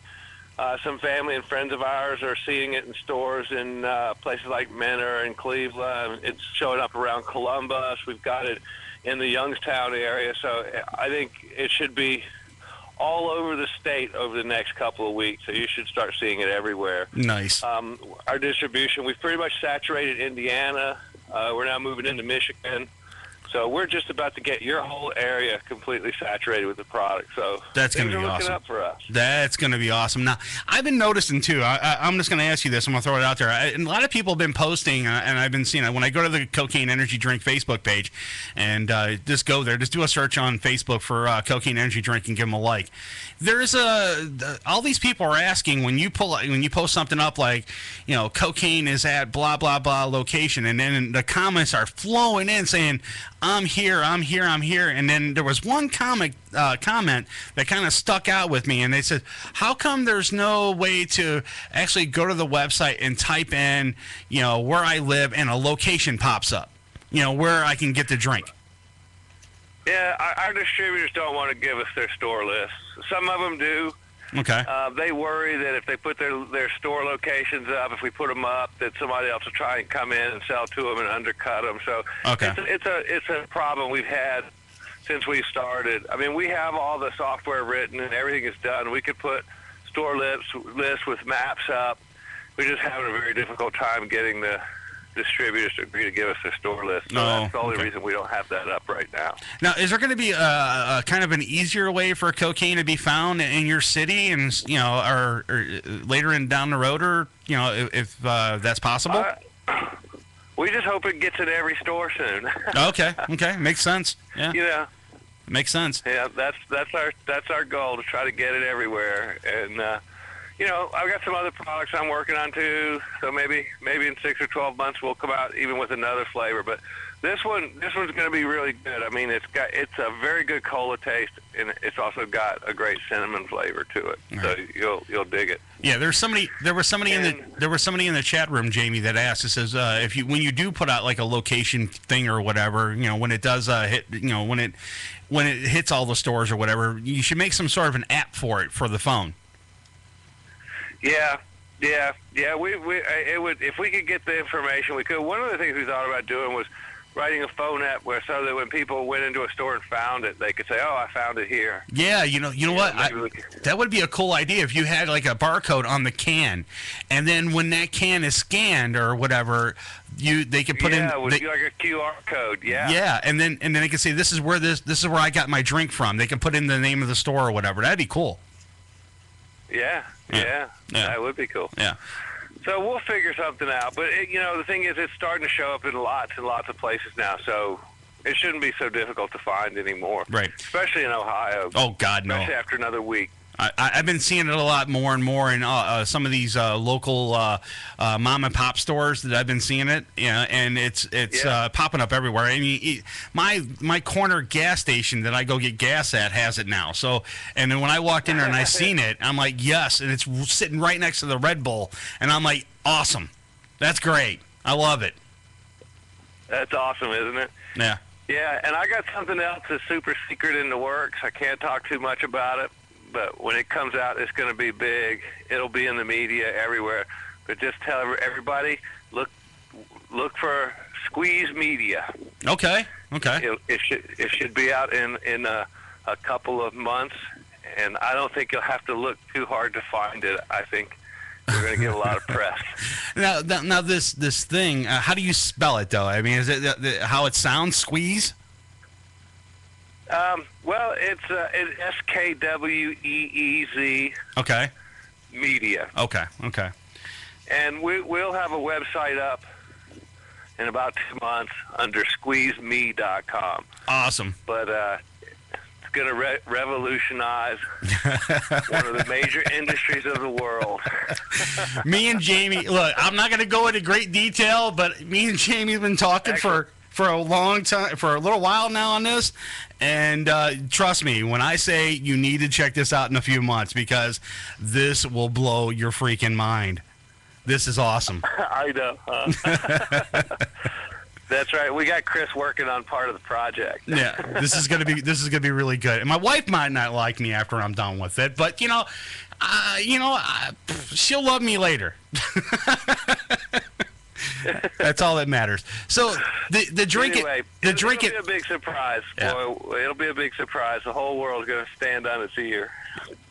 some family and friends of ours are seeing it in stores in places like Menor and Cleveland. It's showing up around Columbus. We've got it in the Youngstown area. So I think it should be all over the state over the next couple of weeks. So you should start seeing it everywhere. Nice. Our distribution, we've pretty much saturated Indiana. We're now moving into Michigan. So we're just about to get your whole area completely saturated with the product. So that's going to be looking awesome. up for us. That's going to be awesome. Now, I've been noticing, too, I'm just going to ask you this. I'm going to throw it out there. And a lot of people have been posting, and I've been seeing it. When I go to the Cocaine Energy Drink Facebook page and just go there, just do a search on Facebook for Cocaine Energy Drink and give them a like. There's all these people are asking when you post something up like, cocaine is at blah, blah, blah location, and then the comments are flowing in saying, I'm here. And then there was one comment that kind of stuck out with me, and they said, how come there's no way to actually go to the website and type in, where I live and a location pops up, where I can get the drink? Yeah, our distributors don't want to give us their store lists. Some of them do. Okay. They worry that if they put their store locations up, if we put them up, that somebody else will try and come in and sell to them and undercut them. So okay. it's a problem we've had since we started. I mean, we have all the software written and everything is done. We could put store lists with maps up. We're just having a very difficult time getting the distributors to agree to give us their store list. So that's the only reason we don't have that up right now. Now, is there going to be a kind of an easier way for cocaine to be found in your city, and or later down the road, or if that's possible? We just hope it gets in every store soon. Okay, makes sense. Yeah, makes sense. Yeah, that's our goal, to try to get it everywhere, and I've got some other products I'm working on too. So maybe in 6 or 12 months we'll come out even with another flavor. But this one's going to be really good. I mean, it's a very good cola taste, and it's also got a great cinnamon flavor to it. Right. So you'll dig it. Yeah, there was somebody in the chat room, Jamie, that asked. It says when you do put out like a location thing or whatever, when it does hit, when it hits all the stores or whatever, you should make some sort of an app for it for the phone. Yeah. It would, if we could get the information, we could. One of the things we thought about doing was writing a phone app so that when people went into a store and found it, they could say, "Oh, I found it here." Yeah, you know what? That would be a cool idea if you had like a barcode on the can, and then when that can is scanned or whatever, they could put in. Yeah, it would be like a QR code. Yeah. Yeah, and then they could say, "This is where I got my drink from." They can put in the name of the store or whatever. That'd be cool. Yeah, that would be cool. Yeah. So we'll figure something out. But, the thing is, it's starting to show up in lots and lots of places now. So it shouldn't be so difficult to find anymore. Right. Especially in Ohio. Oh, God, no. Especially after another week. I've been seeing it a lot more and more in some of these local mom and pop stores that I've been seeing it, and it's popping up everywhere. I mean, my corner gas station that I go get gas at has it now. So, and then when I walked in there and I seen it, I'm like, yes, and it's sitting right next to the Red Bull, and I'm like, awesome, that's great, I love it. That's awesome, isn't it? Yeah. Yeah, and I got something else that's super secret in the works. I can't talk too much about it. But when it comes out, it's going to be big. It'll be in the media everywhere. But just tell everybody, look for Squeeze Media. Okay. It should be out in a couple of months, and I don't think you'll have to look too hard to find it. I think you're going to get a lot of press. Now this thing, how do you spell it though? I mean, is it how it sounds? Squeeze? Well, it's SKWEEZ. Okay. Media. Okay. And we'll have a website up in about 2 months under squeezeme.com. Awesome. But it's going to revolutionize one of the major industries of the world. Me and Jamie, look, I'm not going to go into great detail, but me and Jamie have been talking for a long time, for a little while now on this, and trust me when I say you need to check this out in a few months, because this will blow your freaking mind. This is awesome. I know. That's right. We got Chris working on part of the project. Yeah, this is gonna be really good. And my wife might not like me after I'm done with it, but she'll love me later. That's all that matters. So the drink anyway, it'll be a big surprise. Yeah. Boy, it'll be a big surprise. The whole world's going to stand on its ear.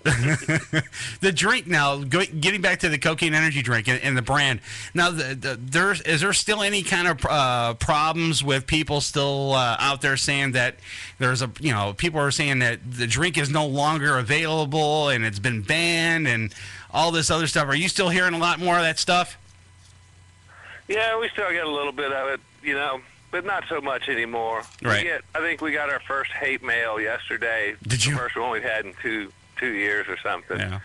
The drink now, getting back to the cocaine energy drink and the brand. Now, is there still any kind of problems with people still out there saying that people are saying that the drink is no longer available and it's been banned and all this other stuff? Are you still hearing a lot more of that stuff? Yeah, we still get a little bit of it, but not so much anymore. Right. I think we got our first hate mail yesterday. Did you? The first one we've had in two years or something. Yeah.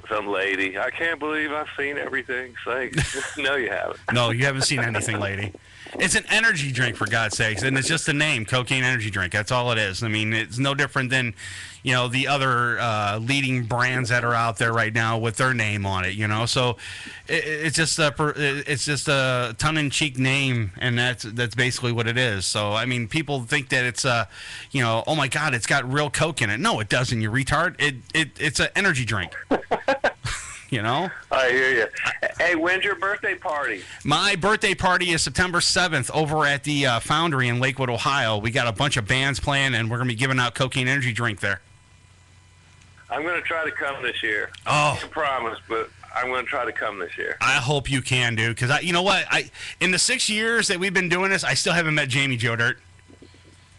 Some lady. I can't believe I've seen everything. It's like, no, you haven't. No, you haven't seen anything, lady. It's an energy drink, for God's sakes, and it's just a name, cocaine energy drink. That's all it is. I mean, it's no different than, the other leading brands that are out there right now with their name on it. So it's just a tongue-in-cheek name, and that's basically what it is. So I mean, people think that it's oh my God, it's got real coke in it. No, it doesn't. You retard. It's an energy drink. I hear you. Hey, when's your birthday party? My birthday party is September 7th over at the Foundry in Lakewood, Ohio. We got a bunch of bands playing, and we're going to be giving out cocaine energy drink there. I'm going to try to come this year. Oh. I can't promise, but I'm going to try to come this year. I hope you can, dude, because you know what? In the 6 years that we've been doing this, I still haven't met Jamie Joe Dirt.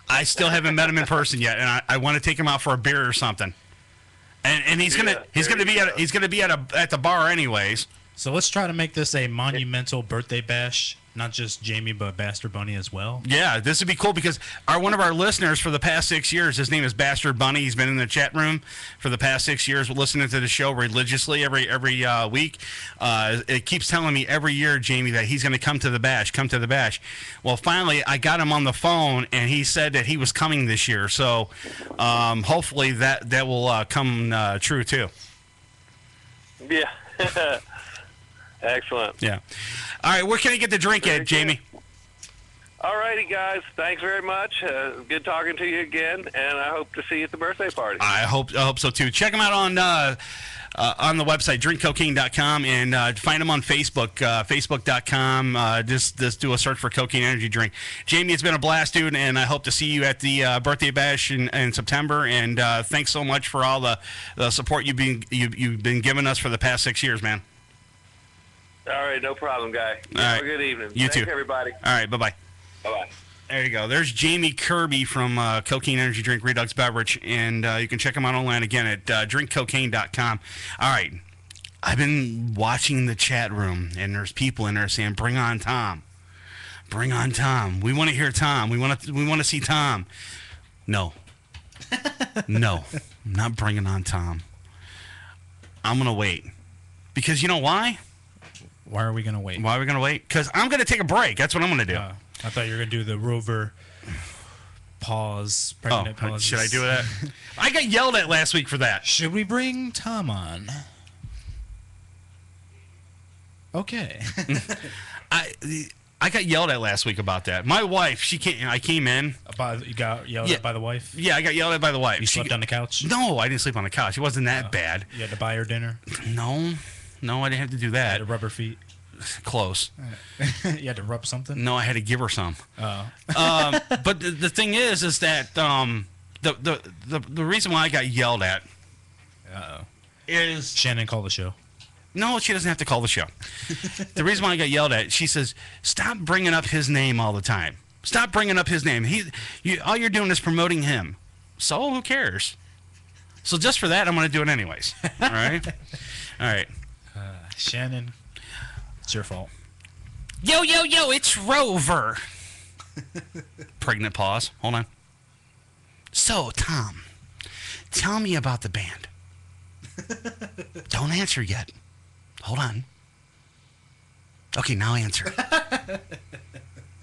I still haven't met him in person yet, and I want to take him out for a beer or something. And he's gonna be at the bar anyways. So let's try to make this a monumental birthday bash. Not just Jamie, but Bastard Bunny as well. Yeah, this would be cool because one of our listeners for the past 6 years, his name is Bastard Bunny. He's been in the chat room for the past 6 years, listening to the show religiously every week. It keeps telling me every year, Jamie, that he's going to come to the bash. Well, finally, I got him on the phone, and he said that he was coming this year. So hopefully that will come true too. Yeah. Excellent. Yeah. All right, where can I get the drink at, Jamie? All righty, guys. Thanks very much. Good talking to you again, and I hope to see you at the birthday party. I hope so too. Check them out on the website, drinkcocaine.com, and find them on Facebook, facebook.com. Just do a search for Cocaine Energy Drink. Jamie, it's been a blast, dude, and I hope to see you at the birthday bash in September. And thanks so much for all the support you've been giving us for the past 6 years, man. All right, no problem, guy. All Have right. a good evening. You Thanks, too. everybody. All right, bye-bye. Bye-bye. There you go. There's Jamey Kirby from Cocaine Energy Drink, Redux Beverage, and you can check him out online again at drinkcocaine.com. All right. I've been watching the chat room, and there's people in there saying, "Bring on Tom. Bring on Tom. We want to hear Tom. We want to see Tom." No. No. I'm not bringing on Tom. I'm going to wait. Because you know why? Why are we going to wait? Why are we going to wait? Because I'm going to take a break. That's what I'm going to do. I thought you were going to do the Rover pause, pregnant pause. Should I do that? I got yelled at last week for that. Should we bring Tom on? Okay. I got yelled at last week about that. My wife, I came in. You got yelled at by the wife? Yeah, I got yelled at by the wife. You slept on the couch? No, I didn't sleep on the couch. It wasn't that bad. You had to buy her dinner? No, I didn't have to do that. You had to rub her feet? Close. You had to rub something? No, I had to give her some. Oh. But the thing is that the reason why I got yelled at is Shannon called the show. No, she doesn't have to call the show. The reason why I got yelled at, she says, "Stop bringing up his name all the time. Stop bringing up his name. All you're doing is promoting him. So who cares? So just for that, I'm going to do it anyways. All right? All right. Shannon, it's your fault. Yo, it's Rover. Pregnant pause. Hold on. So, Tom, tell me about the band. Don't answer yet. Hold on. Okay, now answer.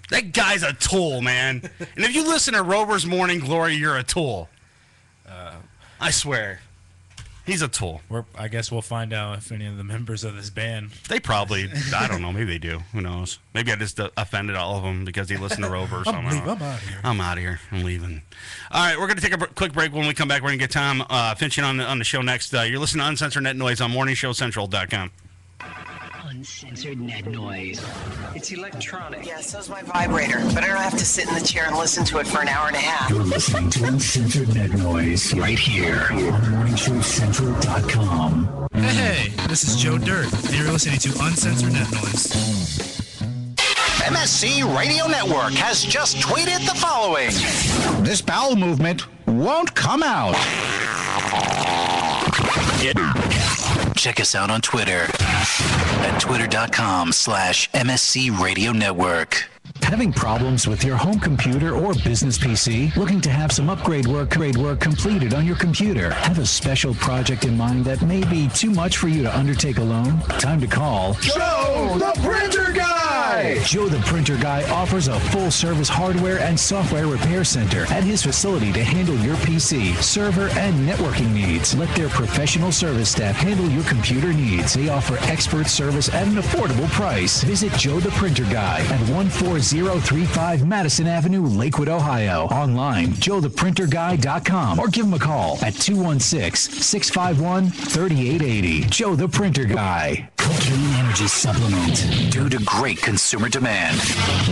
That guy's a tool, man. And if you listen to Rover's Morning Glory, you're a tool. I swear. He's a tool. I guess we'll find out if any of the members of this band. They probably, I don't know, maybe they do. Who knows? Maybe I just offended all of them because they listen to Rover or something. I'm out of here. I'm out of here. I'm leaving. All right, we're going to take a quick break. When we come back, we're going to get Tom Frietchen on the show next. You're listening to Uncensored Net Noise on morningshowcentral.com. Uncensored Net Noise. It's electronic. Yeah, so's my vibrator. But I don't have to sit in the chair and listen to it for an hour and a half. You're listening to Uncensored Net Noise right here on morningshowcentral.com. Hey, this is Joe Dirt, and you're listening to Uncensored Net Noise. MSC Radio Network has just tweeted the following. This bowel movement won't come out. Check us out on Twitter at twitter.com/MSC Radio Network. Having problems with your home computer or business PC? Looking to have some upgrade work completed on your computer? Have a special project in mind that may be too much for you to undertake alone? Time to call Joe the Printer Guy! Joe the Printer Guy offers a full-service hardware and software repair center at his facility to handle your PC, server, and networking needs. Let their professional service staff handle your computer needs. They offer expert service at an affordable price. Visit Joe the Printer Guy at 14035 Madison Avenue, Lakewood, Ohio. Online, joetheprinterguy.com, or give him a call at 216-651-3880. Joe the Printer Guy. Cocaine Energy Supplement. Due to great consumer demand,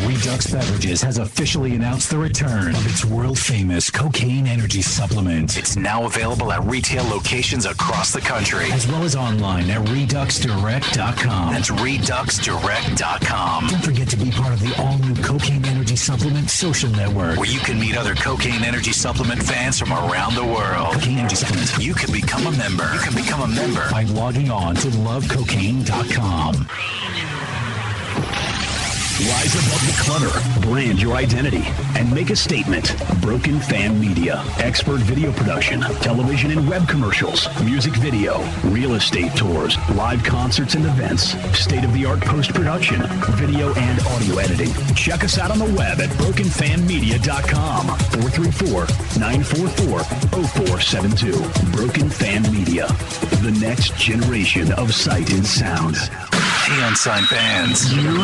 Redux Beverages has officially announced the return of its world-famous Cocaine Energy Supplement. It's now available at retail locations across the country, as well as online at reduxdirect.com. That's reduxdirect.com. Don't forget to be part of the all-new Cocaine Energy Supplement social network, where you can meet other Cocaine Energy Supplement fans from around the world. Cocaine Energy Supplement. You can become a member. by logging on to lovecocaine.com. lowdown.com. Rise above the clutter, brand your identity, and make a statement. Broken Fan Media. Expert video production, television and web commercials, music video, real estate tours, live concerts and events, state-of-the-art post-production, video and audio editing. Check us out on the web at brokenfanmedia.com. 434-944-0472. Broken Fan Media. The next generation of sight and sound. Hey, Unsigned Fans. You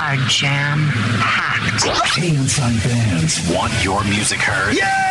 are jam-packed. Hey, Unsigned Fans. Want your music heard? Yeah!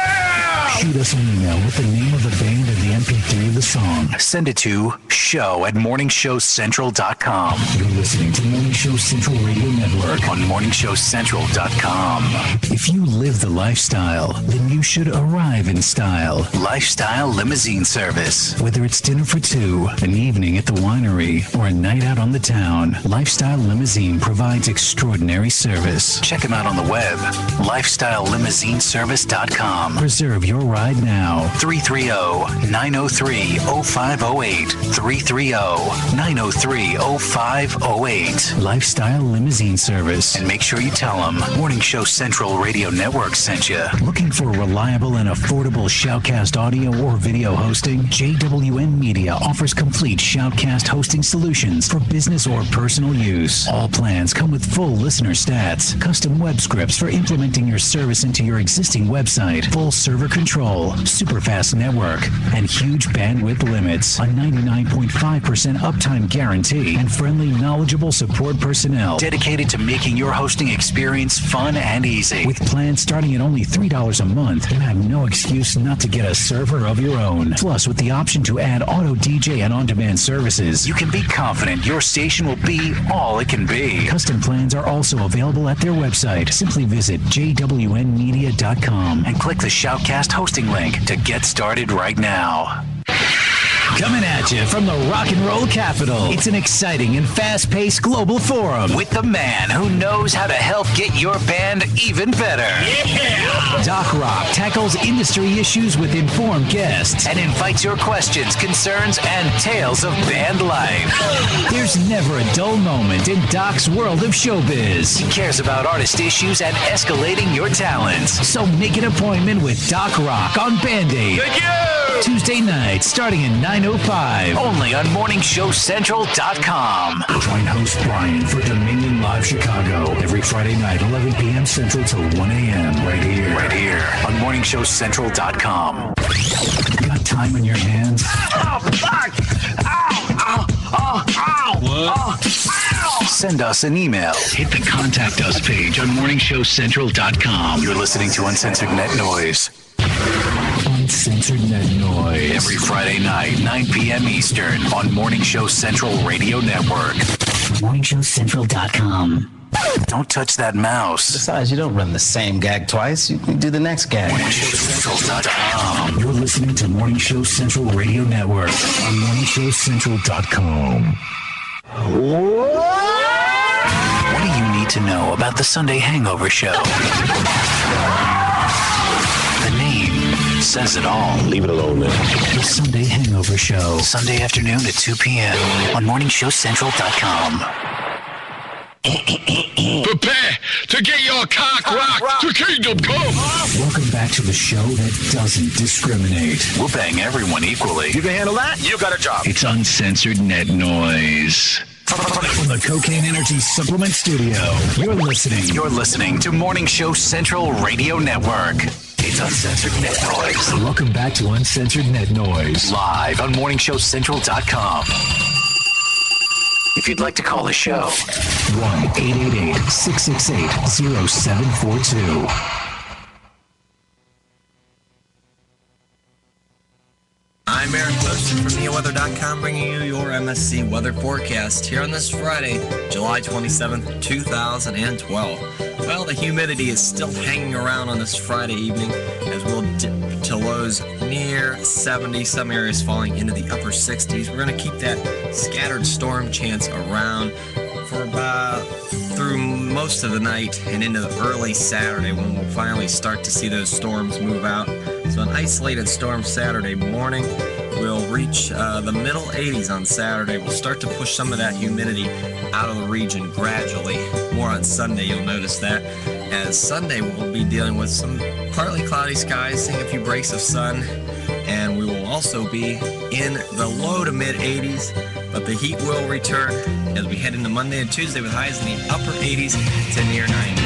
Shoot us an email with the name of the band and the MP3 of the song. Send it to show@morningshowcentral.com. You're listening to Morning Show Central Radio Network on morningshowcentral.com. If you live the lifestyle, then you should arrive in style. Lifestyle Limousine Service. Whether it's dinner for two, an evening at the winery, or a night out on the town, Lifestyle Limousine provides extraordinary service. Check them out on the web, lifestylelimousineservice.com. Reserve your ride now. 330-903-0508. 330-903-0508. Lifestyle Limousine Service. And make sure you tell them Morning Show Central Radio Network sent you. Looking for reliable and affordable Shoutcast audio or video hosting? JWN Media offers complete Shoutcast hosting solutions for business or personal use. All plans come with full listener stats, custom web scripts for implementing your service into your existing website, full server control, super fast network, and huge bandwidth limits, a 99.5% uptime guarantee, and friendly, knowledgeable support personnel dedicated to making your hosting experience fun and easy. With plans starting at only $3 a month, you have no excuse not to get a server of your own. Plus, with the option to add auto DJ and on-demand services, you can be confident your station will be all it can be. Custom plans are also available at their website. Simply visit jwnmedia.com and click the Shoutcast hosting link to get started right now. Coming at you from the rock and roll capital, it's an exciting and fast-paced global forum with the man who knows how to help get your band even better. Yeah! Doc Rock tackles industry issues with informed guests and invites your questions, concerns, and tales of band life. There's never a dull moment in Doc's world of showbiz. He cares about artist issues and escalating your talents. So make an appointment with Doc Rock on Band-Aid. Thank you! Tuesday night, starting at 9:05. Only on morningshowcentral.com. Join host Brian for Dominion Live Chicago every Friday night, 11 p.m. Central to 1 a.m. Right here on morningshowcentral.com. Got time on your hands? Oh, fuck! Ow! Ow! Ow! What? Ow! Send us an email. Hit the Contact Us page on morningshowcentral.com. You're listening to Uncensored Net Noise. Uncensored Net Noise. Every Friday night, 9 p.m. Eastern on Morning Show Central Radio Network. morningshowcentral.com. Don't touch that mouse. Besides, you don't run the same gag twice. You can do the next gag. morningshowcentral.com. You're listening to Morning Show Central Radio Network on morningshowcentral.com. What do you need to know about the Sunday Hangover Show? The name says it all. Leave it alone, man. The Sunday Hangover Show. Sunday afternoon at 2 p.m. on morningshowcentral.com. Prepare to get your cock rocked to kingdom come. Welcome back to the show that doesn't discriminate. We'll bang everyone equally. You can handle that? You got a job. It's Uncensored Net Noise. From the Cocaine Energy Supplement Studio, you're listening to Morning Show Central Radio Network. It's Uncensored Net Noise. Welcome back to Uncensored Net Noise. Live on morningshowcentral.com. If you'd like to call the show, 1-888-668-0742. I'm Eric Wilson from NeoWeather.com, bringing you your MSC weather forecast here on this Friday, July 27th, 2012. Well, the humidity is still hanging around on this Friday evening as we'll dip to lows near 70, some areas falling into the upper 60s. We're going to keep that scattered storm chance around for about through most of the night and into the early Saturday when we'll finally start to see those storms move out. So an isolated storm Saturday morning will reach the middle 80s on Saturday. We'll start to push some of that humidity out of the region gradually. More on Sunday, you'll notice that. As Sunday, we'll be dealing with some partly cloudy skies, seeing a few breaks of sun, and we will also be in the low to mid 80s, but the heat will return as we head into Monday and Tuesday with highs in the upper 80s to near 90.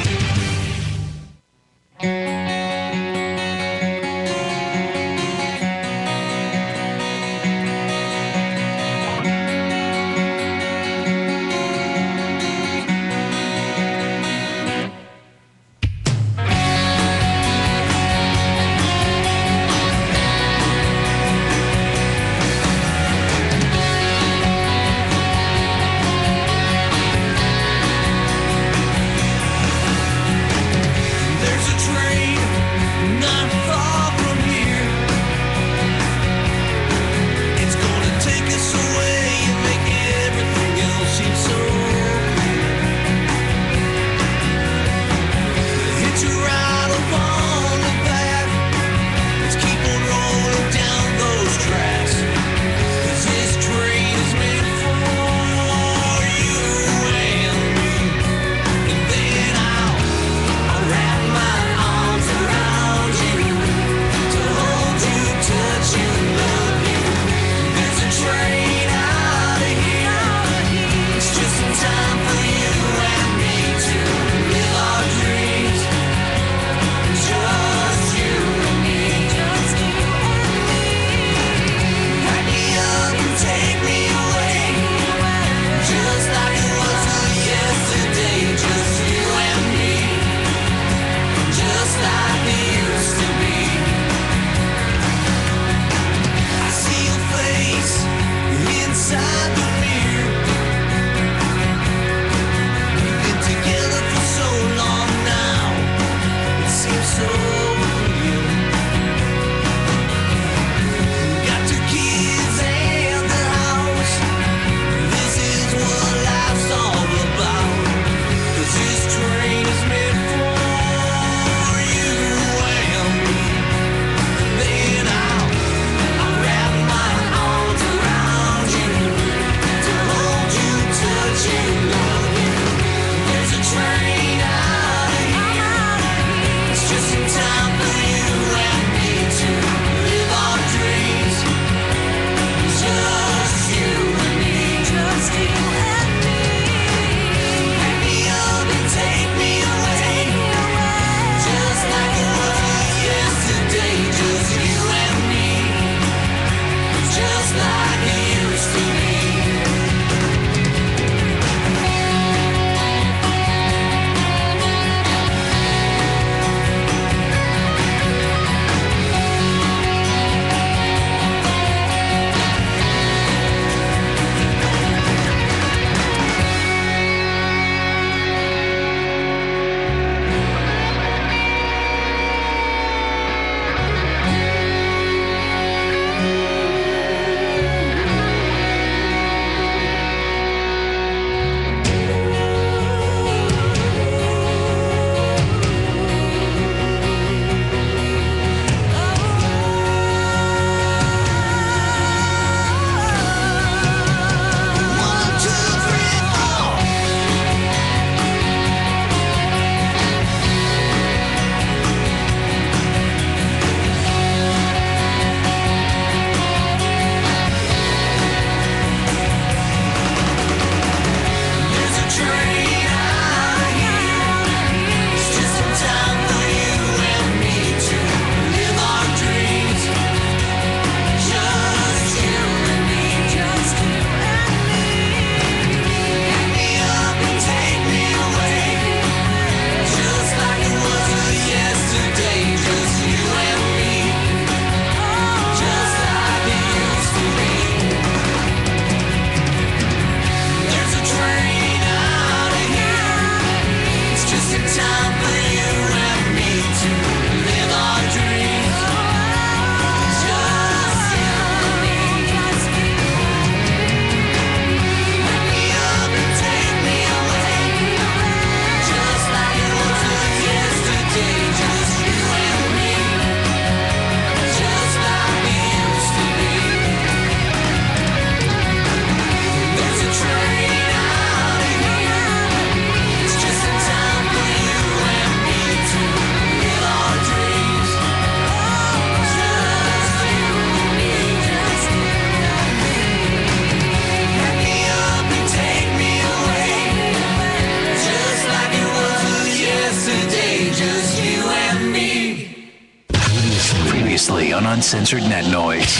Uncensored Net Noise.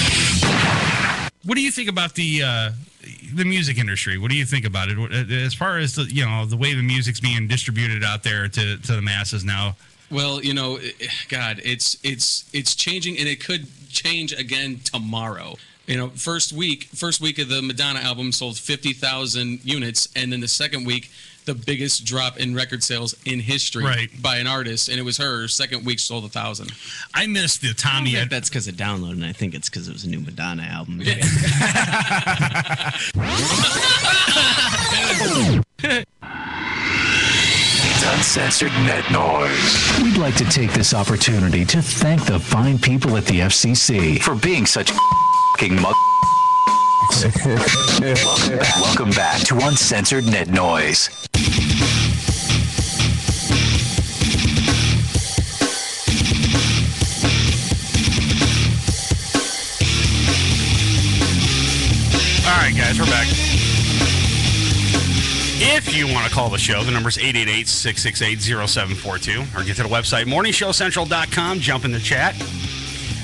What do you think about the music industry? What do you think about it as far as the way the music's being distributed out there to the masses now? Well, God, it's changing, and it could change again tomorrow. First week of the Madonna album sold 50,000 units, and then the second week, the biggest drop in record sales in history by an artist, and it was her. Second week sold 1,000. I missed the Tommy. I think that's because of downloading. I think it's because it was a new Madonna album. It's Uncensored Net Noise. We'd like to take this opportunity to thank the fine people at the FCC for being such f***ing mug. Welcome back to Uncensored Net Noise. All right, guys, we're back. If you want to call the show, the number's 888-668-0742, or get to the website, morningshowcentral.com, jump in the chat.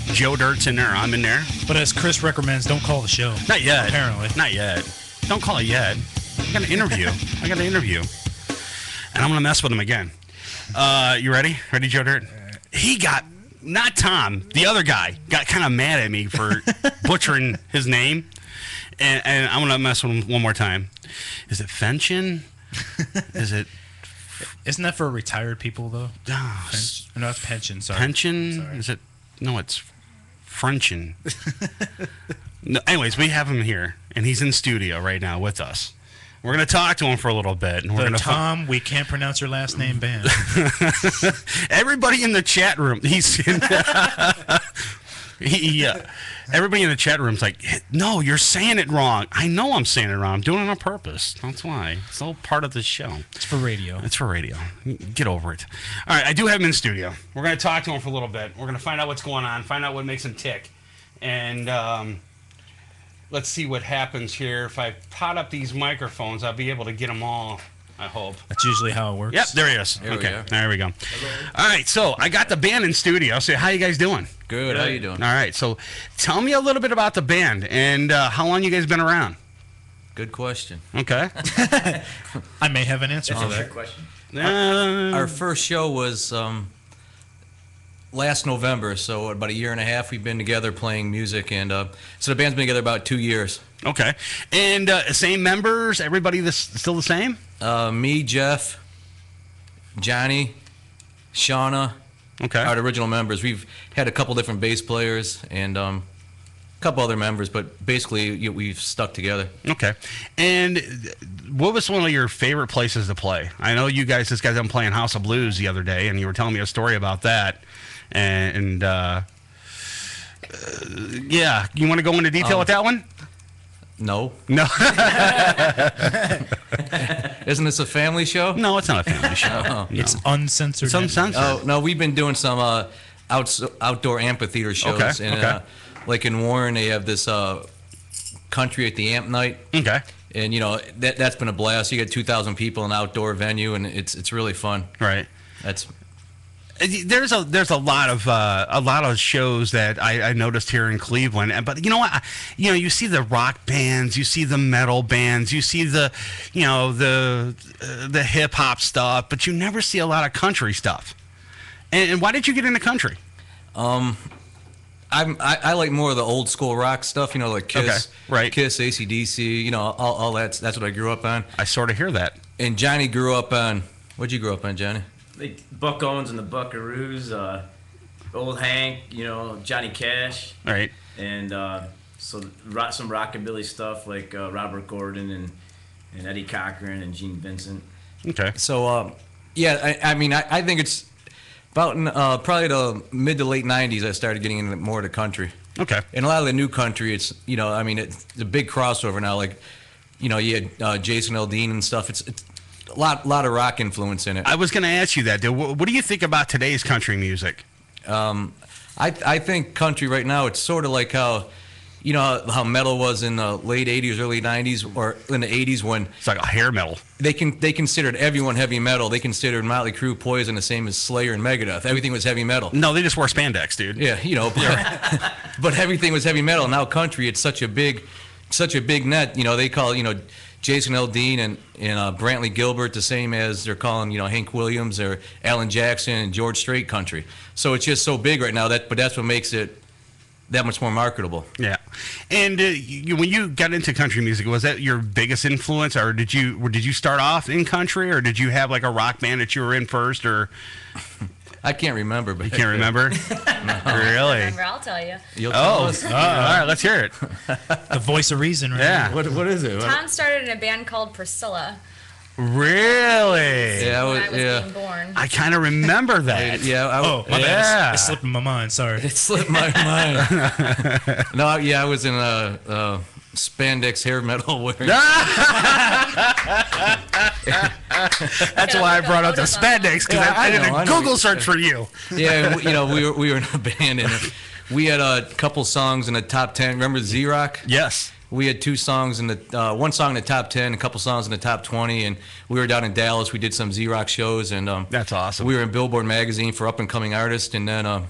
Joe Dirt's in there. I'm in there. But as Chris recommends, don't call the show. Not yet. Apparently. Not yet. Don't call it yet. I got an interview. And I'm going to mess with him again. You ready? Ready, Joe Dirt? He got, not Tom, the other guy, got kind of mad at me for butchering his name. And I'm going to mess with him one more time. Is it Fenchen? Isn't that for retired people, though? Oh, no, it's pension. Sorry. Pension? Sorry. Is it? No, it's Frenchin. No, anyways, we have him here, and he's in studio right now with us. We're going to talk to him for a little bit. And we're going to Tom, we can't pronounce your last name band. Everybody in the chat room, everybody in the chat room's like, no, you're saying it wrong. I know I'm saying it wrong. I'm doing it on purpose. That's why. It's all part of the show. It's for radio. It's for radio. Get over it. All right, I do have him in studio. We're going to talk to him for a little bit. We're going to find out what's going on, find out what makes him tick. And let's see what happens here. If I pot up these microphones, I'll be able to get them all, I hope. That's usually how it works. Yep, there he is. Okay, there we go. All right, so I got the band in studio. So how you guys doing? Good. How you doing? All right, so tell me a little bit about the band and how long you guys been around. Good question. Okay. I may have an answer for that. Question. Our first show was last November, so about a year and a half we've been together playing music, and so the band's been together about 2 years. Okay. And same members? Everybody still the same? Me, Jeff, Johnny, Shauna. Okay. Are the original members. We've had a couple different bass players and a couple other members, but basically we've stuck together. Okay. And what was one of your favorite places to play? I know you guys just got done playing House of Blues the other day, and you were telling me a story about that. And yeah, you want to go into detail with that one? No. Isn't this a family show? No, it's not a family show. No. It's uncensored. It's uncensored. Oh, no, we've been doing some outdoor amphitheater shows. Okay, And, like in Warren, they have this country at the amp night. Okay. And, that's been a blast. You get 2,000 people in an outdoor venue, and it's really fun. Right. That's... There's a lot of shows that I noticed here in Cleveland, but you know what? You see the rock bands, you see the metal bands, you see the hip hop stuff, but you never see a lot of country stuff. And why did you get into country? I like more of the old school rock stuff, like Kiss, okay, right? Kiss, AC/DC, all that's what I grew up on. I sort of hear that. And Johnny grew up on. What'd you grow up on, Johnny? Like Buck Owens and the Buckaroos, Old Hank, Johnny Cash. Right. And so some rockabilly stuff like Robert Gordon and Eddie Cochran and Gene Vincent. Okay. So, I think it's about in, probably the mid to late 90s I started getting into more of the country. Okay. And a lot of the new country, it's, it's a big crossover now. Like, you had Jason Aldean and stuff. It's a lot of rock influence in it. I was going to ask you that, dude. What do you think about today's country music? I think country right now, it's sort of like how, you know how metal was in the late 80s, early 90s, or in the 80s when it's like a hair metal. They considered everyone heavy metal. They considered Motley Crue, Poison the same as Slayer and Megadeth. Everything was heavy metal. No, they just wore spandex, dude. Yeah, you know, but everything was heavy metal. Now country, it's such a big net. You know, they call Jason Aldean and Brantley Gilbert the same as they're calling Hank Williams or Alan Jackson and George Strait country. So it's just so big right now but that's what makes it that much more marketable. Yeah. And when you got into country music, was that your biggest influence, or did you start off in country, or did you have like a rock band that you were in first, or? I can't remember. But you can't remember? No. Really? Remember, I'll tell you. All right, let's hear it. The voice of reason, right? Yeah. What is it? Tom started in a band called Priscilla. Really? Yeah, when I was being born. I kind of remember that. My bad. It slipped in my mind. Sorry. It slipped my mind. No, I was in a spandex hair metal wearing. That's why I brought up the spandex, because I did a Google search for you. Yeah, we were in a band and we had a couple songs in the top 10. Remember Z-Rock? Yes. We had two songs in the one song in the top 10, a couple songs in the top 20, and we were down in Dallas. We did some Z-Rock shows, and that's awesome. We were in Billboard magazine for up and coming artists, and then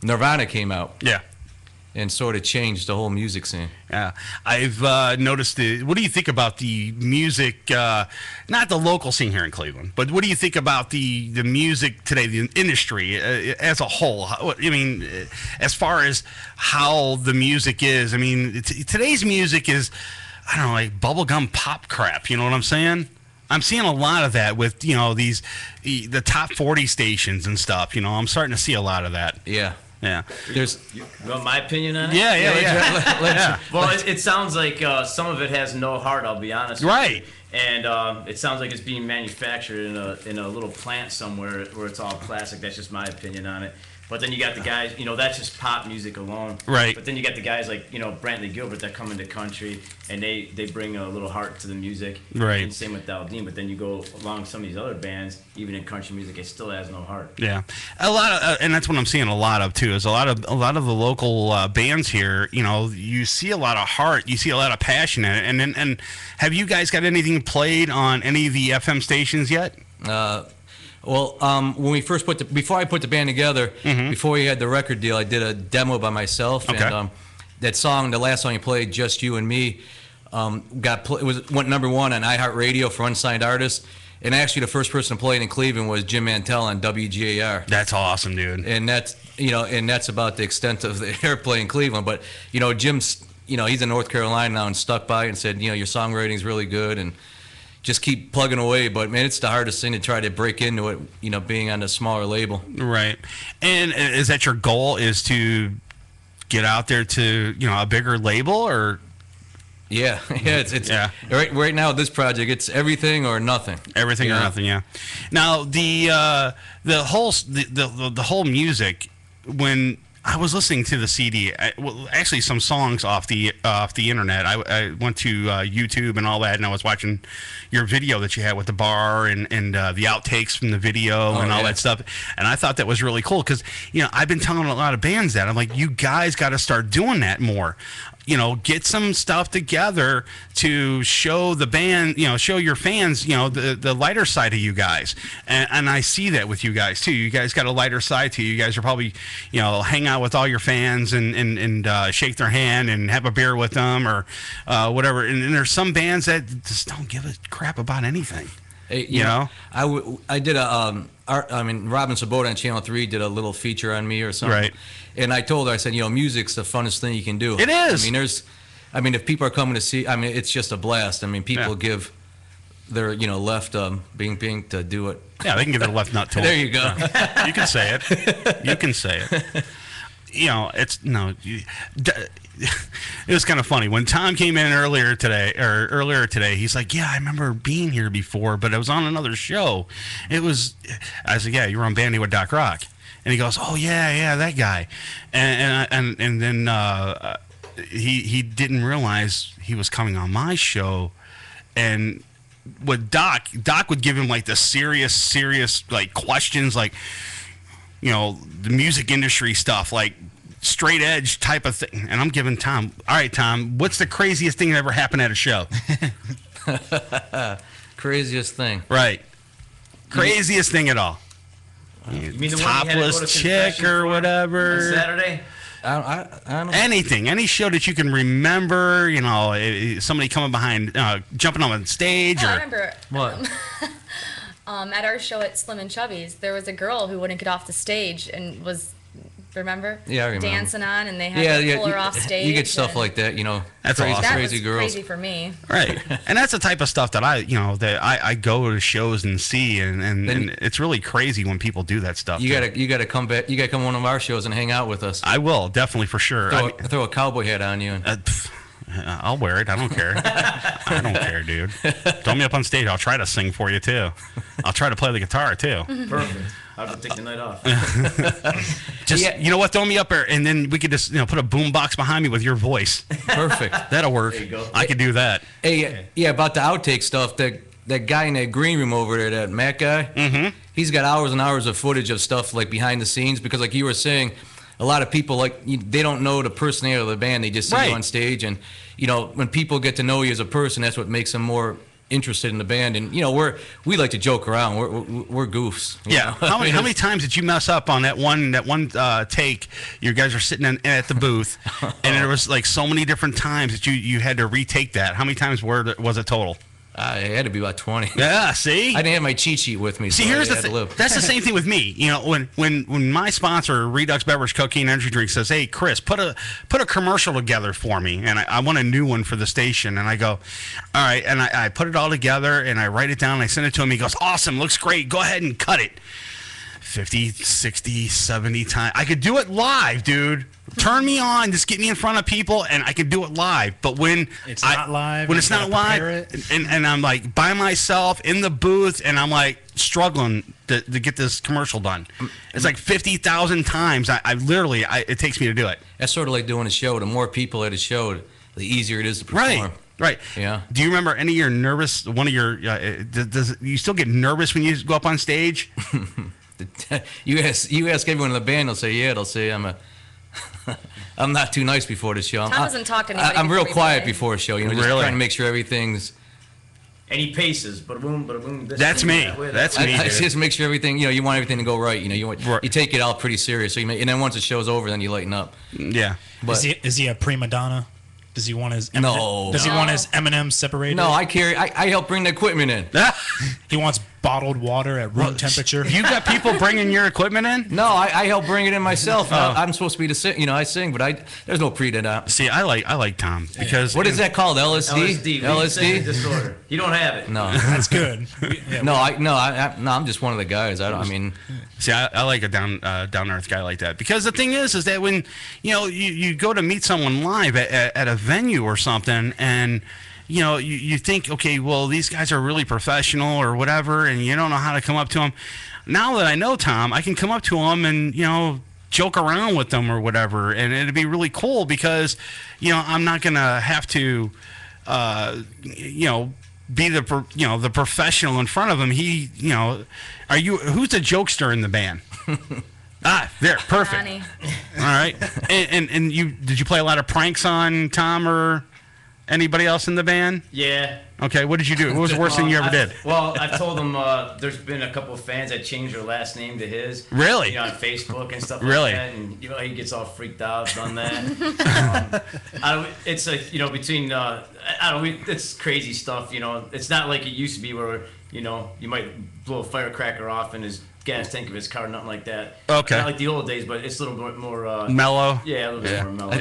Nirvana came out. Yeah. And sort of changed the whole music scene. Yeah, I've noticed what do you think about the music, not the local scene here in Cleveland, but what do you think about the music today, the industry as a whole? I mean, as far as how the music is, I mean, today's music is, I don't know, like bubblegum pop crap, you know what I'm saying? I'm seeing a lot of that with, the top 40 stations and stuff, I'm starting to see a lot of that. Yeah. Yeah. You want my opinion on it? Yeah. Well, it sounds like some of it has no heart, I'll be honest. Right. With you. And it sounds like it's being manufactured in a little plant somewhere where it's all plastic. That's just my opinion on it. But then you got the guys, that's just pop music alone. Right. But then you got the guys like, Brantley Gilbert that come into country and they bring a little heart to the music. Right. And same with Aldean. But then you go along some of these other bands, even in country music, it still has no heart. Yeah. A lot of, and that's what I'm seeing a lot of too, is a lot of the local bands here, you see a lot of heart, you see a lot of passion in it. And have you guys got anything played on any of the FM stations yet? Well, when we first before I put the band together, before we had the record deal, I did a demo by myself, and that song, the last song you played, "Just You and Me," went #1 on iHeartRadio for unsigned artists, and actually the first person to play it in Cleveland was Jim Mantell on WGAR. That's awesome, dude. And that's about the extent of the airplay in Cleveland. But Jim's, he's in North Carolina now and stuck by and said, your songwriting's really good and just keep plugging away. But man, it's the hardest thing to try to break into it, being on a smaller label. Right. And is that your goal, is to get out there to, a bigger label, or? Yeah. It's right now this project, it's everything or nothing. Everything or nothing. Yeah. Now the whole music, when I was listening to the CD, actually some songs off the internet. I went to YouTube and all that, and I was watching your video that you had with the bar and the outtakes from the video and all that stuff. And I thought that was really cool because, I've been telling a lot of bands that. I'm like, you guys got to start doing that more. Get some stuff together to show the band, show your fans, the lighter side of you guys. And I see that with you guys too. You guys got a lighter side to you. You guys are probably, hang out with all your fans and shake their hand and have a beer with them or whatever. And there's some bands that just don't give a crap about anything. Hey, I did Robin Sabota on Channel 3 did a little feature on me or something. Right. And I told her, I said, music's the funnest thing you can do. It is. If people are coming to see, it's just a blast. People give their, left being to do it. Yeah, they can give their left nut to There you go. Yeah. You can say it. You can say it. It was kind of funny when Tom came in earlier today. He's like, "Yeah, I remember being here before, but I was on another show." I said, "Yeah, you were on Bandy with Doc Rock," and he goes, "Oh yeah, that guy," and then he didn't realize he was coming on my show, and with Doc would give him like the serious like questions, like the music industry stuff, like straight edge type of thing. And I'm giving Tom, all right, Tom, what's the craziest thing that ever happened at a show? Craziest thing. Right. Craziest thing at all. You mean the one you had to go Topless to chick confession or for whatever. on Saturday? I don't know. Anything, any show that you can remember, you know, somebody coming behind, jumping on stage, Oh, I or remember. What? At our show at Slim and Chubby's, there was a girl who wouldn't get off the stage and was, remember? Yeah, I remember. Dancing on, and they had to pull her off stage. You get stuff and like that, you know. That's crazy, awesome. that crazy was girls. crazy for me. right. And that's the type of stuff that I go to shows and see, and it's really crazy when people do that stuff. You gotta come back. You gotta come to one of our shows and hang out with us. I will, definitely, for sure. Throw a cowboy hat on you. And, I'll wear it. I don't care. I don't care, dude. Throw me up on stage. I'll try to sing for you, too. I'll try to play the guitar, too. Perfect. I'll have to take the night off. You know what? Throw me up there, and then we could just put a boom box behind me with your voice. Perfect. That'll work. There you go. I could do that. Hey, yeah, about the outtake stuff. That guy in that green room over there, that Matt guy, he's got hours and hours of footage of stuff like behind the scenes, because like you were saying, a lot of people they don't know the personality of the band. They just see you on stage, and when people get to know you as a person, that's what makes them more interested in the band. And we like to joke around. We're goofs. Yeah. How many times did you mess up on that one take? You guys are sitting at the booth, and there was like so many different times that you had to retake that. How many times was it total? It had to be about 20. Yeah, see? I didn't have my cheat sheet with me. See, so here's the I had to thing. live. That's the same thing with me. When my sponsor, Redux Beverage Cocaine Energy Drink, says, "Hey, Chris, put a commercial together for me," and I want a new one for the station, and I go, "All right," and I put it all together, and I write it down, and I send it to him. He goes, "Awesome, looks great. Go ahead and cut it." 50, 60, 70 times. I could do it live, dude. Turn me on, just get me in front of people, and I can do it live. But when it's not live, and I'm like by myself in the booth, and I'm like struggling to get this commercial done. It's like 50,000 times. I literally, it takes me to do it. That's sort of like doing a show. The more people at a show, the easier it is to perform. Right. Yeah. Do you remember any of your nervous? One of your does you still get nervous when you go up on stage? You ask everyone in the band, they'll say, yeah. They'll say I'm not too nice before the show. Tom doesn't talk to anybody. I'm real before quiet before a show. Just trying to make sure everything's. And he paces, boom. That's me. That's me. I just make sure everything. You want everything to go right. You take it out pretty serious. So and then once the show's over, then you lighten up. Yeah. But is he a prima donna? Does he want his Does he want his M&Ms separated? No, I help bring the equipment in. He wants bottled water at room temperature. You got people bringing your equipment in? No, I help bring it in myself. I'm supposed to be I sing, but there's no pre-done. See, I like Tom because what is that called? LSD. LSD disorder. You don't have it. No, that's good. I'm just one of the guys. I mean. See, I like a down to earth guy like that, because the thing is that when you go to meet someone live at a venue or something, and you think, okay, well, these guys are really professional or whatever, and you don't know how to come up to them. Now that I know Tom, I can come up to them and joke around with them or whatever, and it'd be really cool because I'm not gonna have to be the professional in front of him. Who's the jokester in the band? There, perfect. Johnny. All right. And did you play a lot of pranks on Tom or anybody else in the band? Yeah. Okay, what did you do? What was the worst thing you ever did? Well, I've told him there's been a couple of fans that changed their last name to his. Really? On Facebook and stuff really? like that. And he gets all freaked out, done that. It's between it's crazy stuff. It's not like it used to be where you might blow a firecracker off in his gas tank of his car, nothing like that. Okay. Not like the old days, but it's a little bit more mellow. Yeah, a little bit more mellow.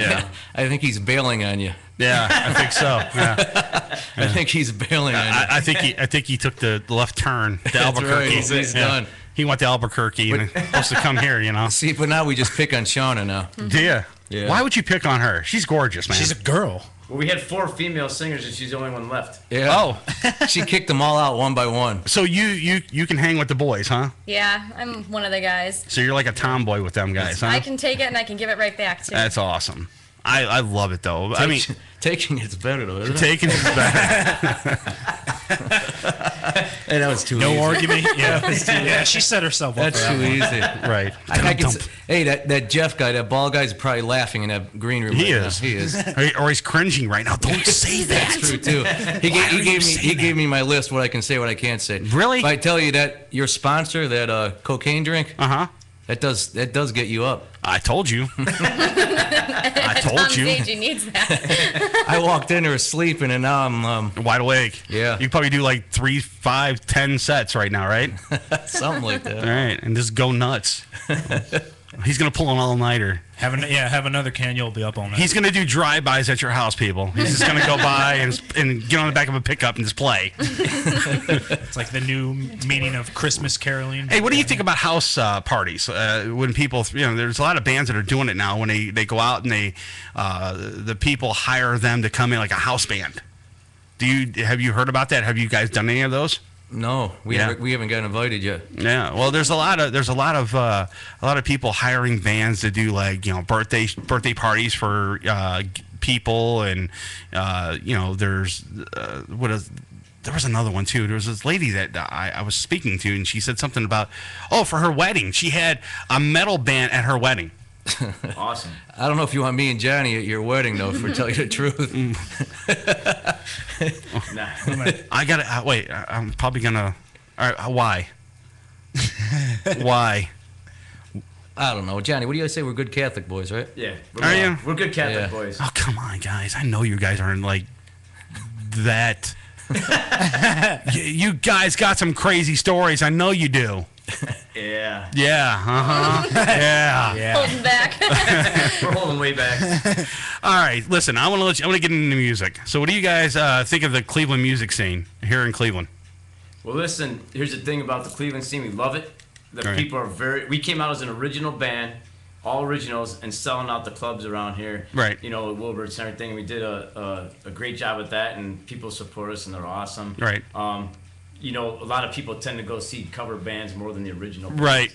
I think he's bailing on you. Yeah, I think so. Yeah. I think he's bailing on you. I think he took the left turn to Albuquerque. Right. He's done. He went to Albuquerque and supposed to come here. See, but now we just pick on Shauna now. Do you? Yeah. Why would you pick on her? She's gorgeous, man. She's a girl. Well, we had 4 female singers, and she's the only one left. Yeah. Oh, she kicked them all out one by one. So you can hang with the boys, huh? Yeah, I'm one of the guys. So you're like a tomboy with them guys, huh? I can take it and I can give it right back too. That's awesome. I love it though. Taking it's better though. Isn't it? Taking it's better. Hey, that was too No easy. argument. Yeah, she set herself up. That's for too that easy. one. Right. I can say, hey, that Jeff guy, that bald guy's probably laughing in that green room. He right is. now. He is. Or he's cringing right now. Don't say that. That's true too. He gave me my list what I can say, what I can't say. Really? If I tell you that your sponsor, that cocaine drink, that does get you up. I told you. I told you. He needs that. I walked in there sleeping, and now I'm wide awake. Yeah. You probably do like 3, 5, 10 sets right now, right? Something like that. All right, and just go nuts. He's gonna pull an all-nighter. Have another can. You'll be up all night. He's gonna do drive-bys at your house, people. He's just gonna go by and get on the back of a pickup and just play. It's like the new meaning of Christmas caroling. Hey, what do you think about house parties? When people, there's a lot of bands that are doing it now. When they go out and the people hire them to come in like a house band. Have you heard about that? Have you guys done any of those? No, we haven't gotten invited yet. Yeah, well, there's a lot of people hiring bands to do like birthday parties for people, and there's there was another one too. There was this lady that I was speaking to, and she said something about for her wedding she had a metal band at her wedding. Awesome. I don't know if you want me and Johnny at your wedding, though, for telling you the truth. I gotta wait. I'm probably gonna. All right, why? Why? I don't know, Johnny. What do you guys say? We're good Catholic boys, right? Yeah. Are you? We're good Catholic boys. Oh, come on, guys. I know you guys aren't like that. You guys got some crazy stories. I know you do. Yeah. Yeah. Yeah. Holding back. We're holding way back. All right. Listen, I want to get into music. So, what do you guys think of the Cleveland music scene here in Cleveland? Well, listen. Here's the thing about the Cleveland scene. We love it. The All right. people are we came out as an original band, all originals, and selling out the clubs around here. Right. Wilbert's and everything. We did a great job with that, and people support us, and they're awesome. Right. A lot of people tend to go see cover bands more than the original bands. Right.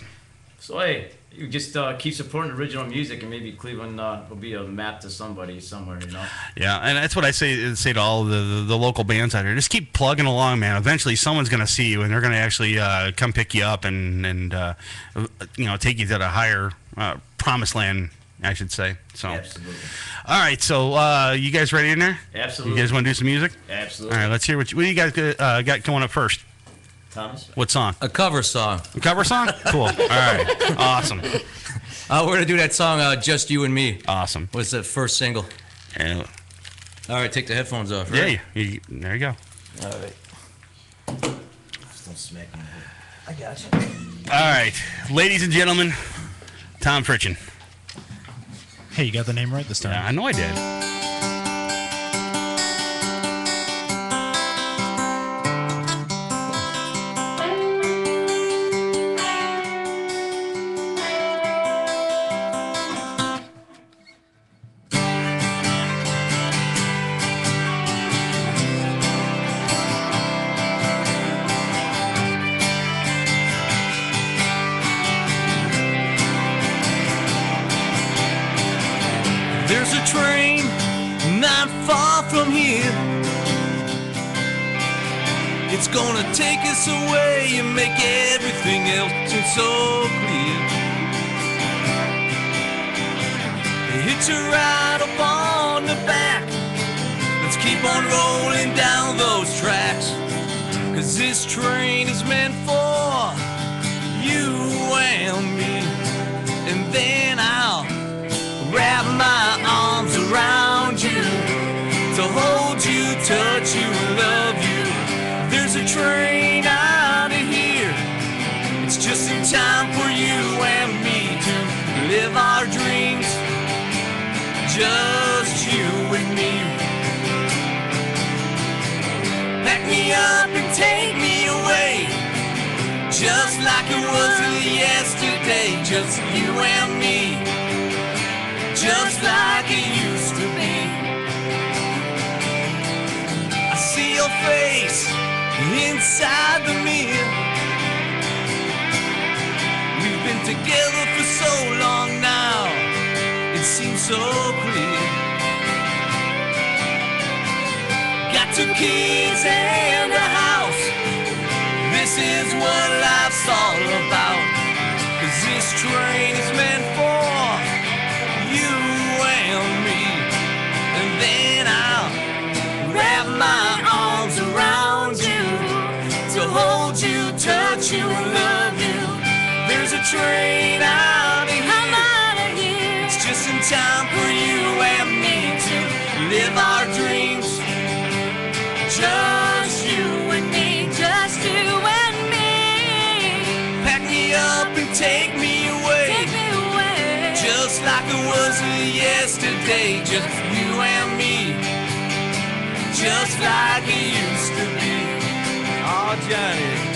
So, hey, you just keep supporting original music, and maybe Cleveland will be a map to somebody somewhere, Yeah, and that's what I say to all the local bands out here. Just keep plugging along, man. Eventually, someone's going to see you, and they're going to actually come pick you up and take you to the higher promised land, I should say. So. Absolutely. All right, so you guys ready in there? Absolutely. You guys want to do some music? Absolutely. All right, let's hear what do you guys got going up first? Thomas? What song? A cover song. A cover song? Cool. All right. Awesome. We're going to do that song, Just You and Me. Awesome. What's the first single? Yeah. All right, take the headphones off, right? Yeah, there you go. All right. Just don't smack me. I got you. All right. Ladies and gentlemen, Tom Frietchen. Hey, you got the name right this time. Yeah, I know I did. There's a train not far from here. It's gonna take us away and make everything else seem so clear. Hitch a ride up on the back. Let's keep on rolling down those tracks. 'Cause this train is meant for you and me. And then I'll wrap my arms around you to hold you, touch you, and love you. There's a train out of here. It's just in time for you and me to live our dreams. Just you and me. Pack me up and take me away. Just like it was yesterday. Just you and me. Just like it used to be. I see your face inside the mirror. We've been together for so long now. It seems so clear. Got 2 kids and a house. This is what life's all about. 'Cause this train is meant for you and me. And then I'll wrap my arms around you to hold you, touch you, and love you. There's a train out of here. It's just in time for you and me to live our dreams. Just you and me, just you and me. Pack me up and take me away. Take me away. Just like it was yesterday. Just you and me. Just like it used to be. Oh, Johnny.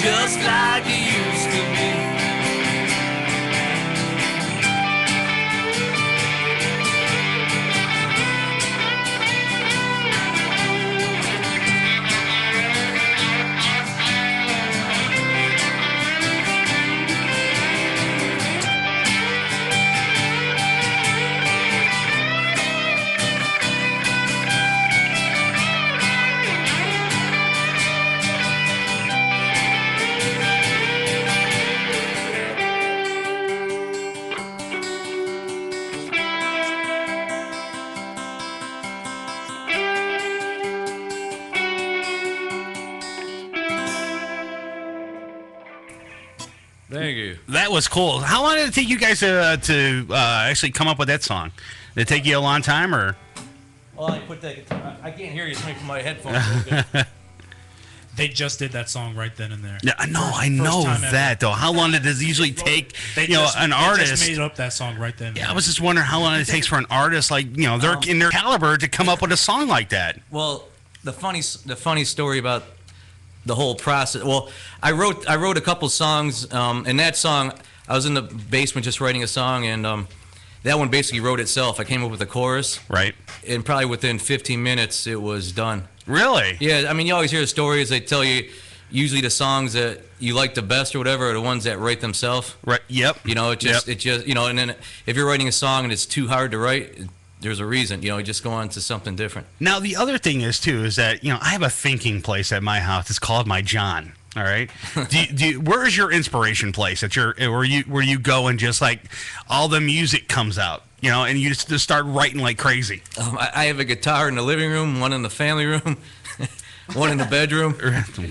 Just like it used to be. Thank you. That was cool. How long did it take you guys to actually come up with that song? Did it take you a long time, or? Well, I put that guitar. I can't hear you. It's coming from my headphones. They just did that song right then and there. Yeah, I know that though. How long does it usually take? An artist just made up that song right then. Yeah, I was just wondering how long it takes for an artist they're in their caliber to come up with a song like that. Well, the funny story about the whole process. Well, I wrote a couple songs, and that song I was in the basement just writing a song, and that one basically wrote itself. I came up with the chorus, right, and probably within 15 minutes it was done. Really? Yeah, I mean, you always hear the stories. They tell you usually the songs that you like the best or whatever are the ones that write themselves. Right. Yep. It just and then if you're writing a song and it's too hard to write, there's a reason. You just go on to something different. Now the other thing is too is that I have a thinking place at my house. It's called my John. All right. Where is your inspiration place where you go and just like all the music comes out? And you just start writing like crazy. I have a guitar in the living room, one in the family room, one in the bedroom.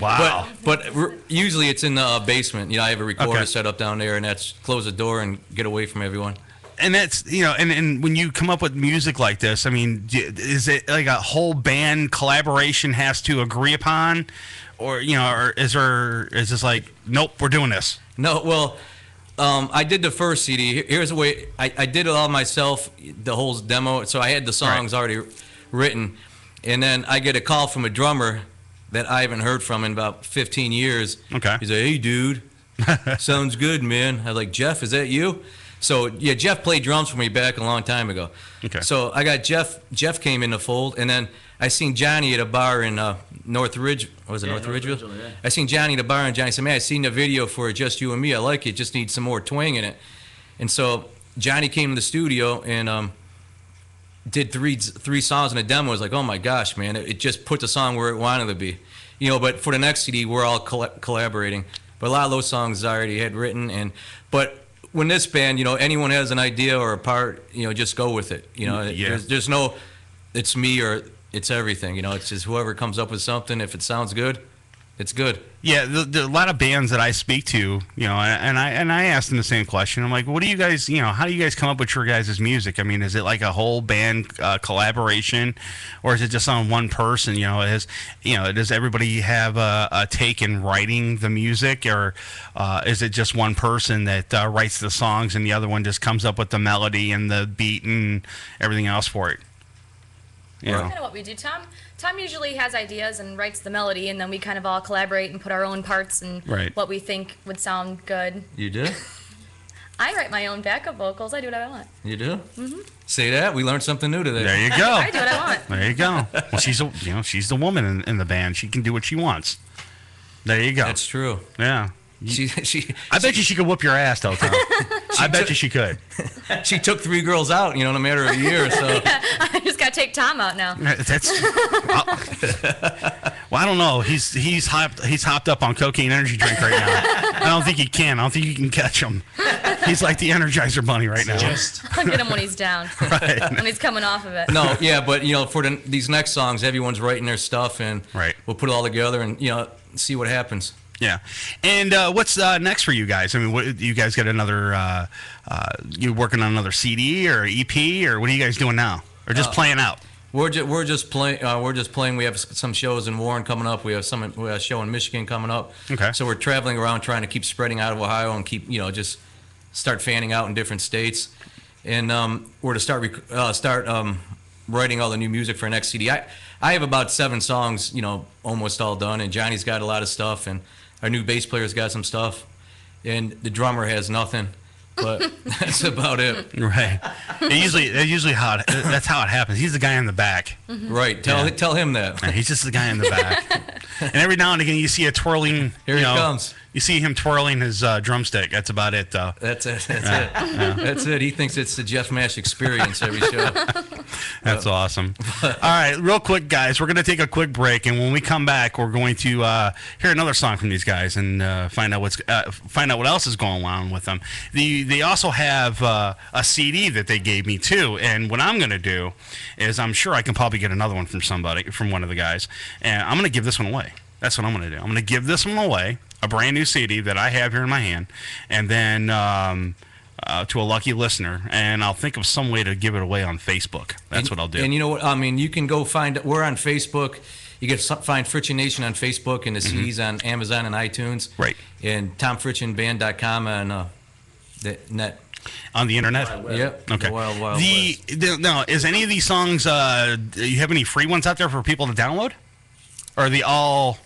Wow. But usually it's in the basement. I have a recorder set up down there, and that's close the door and get away from everyone. And that's, and when you come up with music like this, I mean, is it like a whole band collaboration has to agree upon? Or, or is this like, nope, we're doing this? No, well... I did the first CD. Here's the way I did it all myself, the whole demo. So I had the songs already written, and then I get a call from a drummer that I haven't heard from in about 15 years. Okay. He's like, "Hey, dude, sounds good, man." I was like, "Jeff, is that you?" So yeah, Jeff played drums for me back a long time ago. Okay. So I got Jeff. Jeff came in the fold, and then I seen Johnny at a bar in North Ridge. Was it North Ridgeville? Yeah. I seen Johnny at a bar, and Johnny said, "Man, I seen the video for Just You and Me. I like it. Just need some more twang in it." And so Johnny came to the studio, and did three songs in a demo. It was like, oh my gosh, man, it just put the song where it wanted to be. But for the next CD, we're all collaborating. But a lot of those songs I already had written, but when this band, anyone has an idea or a part, just go with it. There's no, it's me or it's everything. It's just whoever comes up with something. If it sounds good, it's good. Yeah, a lot of bands that I speak to, and I asked them the same question. I'm like, what do you guys, how do you guys come up with your guys' music? I mean, is it like a whole band collaboration, or is it just on one person? Does everybody have a take in writing the music, or is it just one person that writes the songs and the other one just comes up with the melody and the beat and everything else for it? That's kind of what we do. Tom usually has ideas and writes the melody, and then we kind of all collaborate and put our own parts and what we think would sound good. You do? I write my own backup vocals. I do what I want. You do? Mm-hmm. Say that. We learned something new today. There you go. I do what I want. There you go. Well, she's the woman in the band. She can do what she wants. There you go. That's true. Yeah. I bet you she could whoop your ass, though, Tom. I bet you she could. She took 3 girls out, in a matter of a year or so. Yeah, I just got to take Tom out now. Well, I don't know. He's hopped up on cocaine energy drink right now. I don't think he can. I don't think you can catch him. He's like the Energizer Bunny right now. I'll get him when he's down. Right. When he's coming off of it. No, yeah, but for these next songs, everyone's writing their stuff, and we'll put it all together and see what happens. Yeah, and what's next for you guys? I mean, what, you guys got another? You working on another CD or EP, or what are you guys doing now, or just playing out? We're just playing. We're just playing. We have some shows in Warren coming up. We have a show in Michigan coming up. Okay. So we're traveling around trying to keep spreading out of Ohio and keep just start fanning out in different states, and we're to start writing all the new music for our next CD. I have about 7 songs, almost all done, and Johnny's got a lot of stuff, and our new bass player's got some stuff, and the drummer has nothing, but that's about it. Right. Usually that's how it happens. He's the guy in the back. Mm-hmm. Right. Tell him that. Yeah, he's just the guy in the back. And every now and again you see a twirling. Here he comes. You see him twirling his drumstick. That's about it, though. That's it. That's it. He thinks it's the Jeff Mash experience every show. That's awesome. All right, real quick, guys. We're going to take a quick break, and when we come back, we're going to hear another song from these guys and find out what else is going on with them. They also have a CD that they gave me too, and what I'm going to do is I'm sure I can probably get another one from one of the guys, and I'm going to give this one away. That's what I'm going to do. I'm going to give this one away, a brand new CD that I have here in my hand, and then to a lucky listener, and I'll think of some way to give it away on Facebook. That's what I'll do. And you know what? I mean, you can go we're on Facebook. You can find Frietchen Nation on Facebook, and the CDs on Amazon and iTunes. Right. And TomFrietchenBand.com on the net. On the internet? Yep. Okay. The Wild West. Now, is any of these songs, do you have any free ones out there for people to download? Or are they all...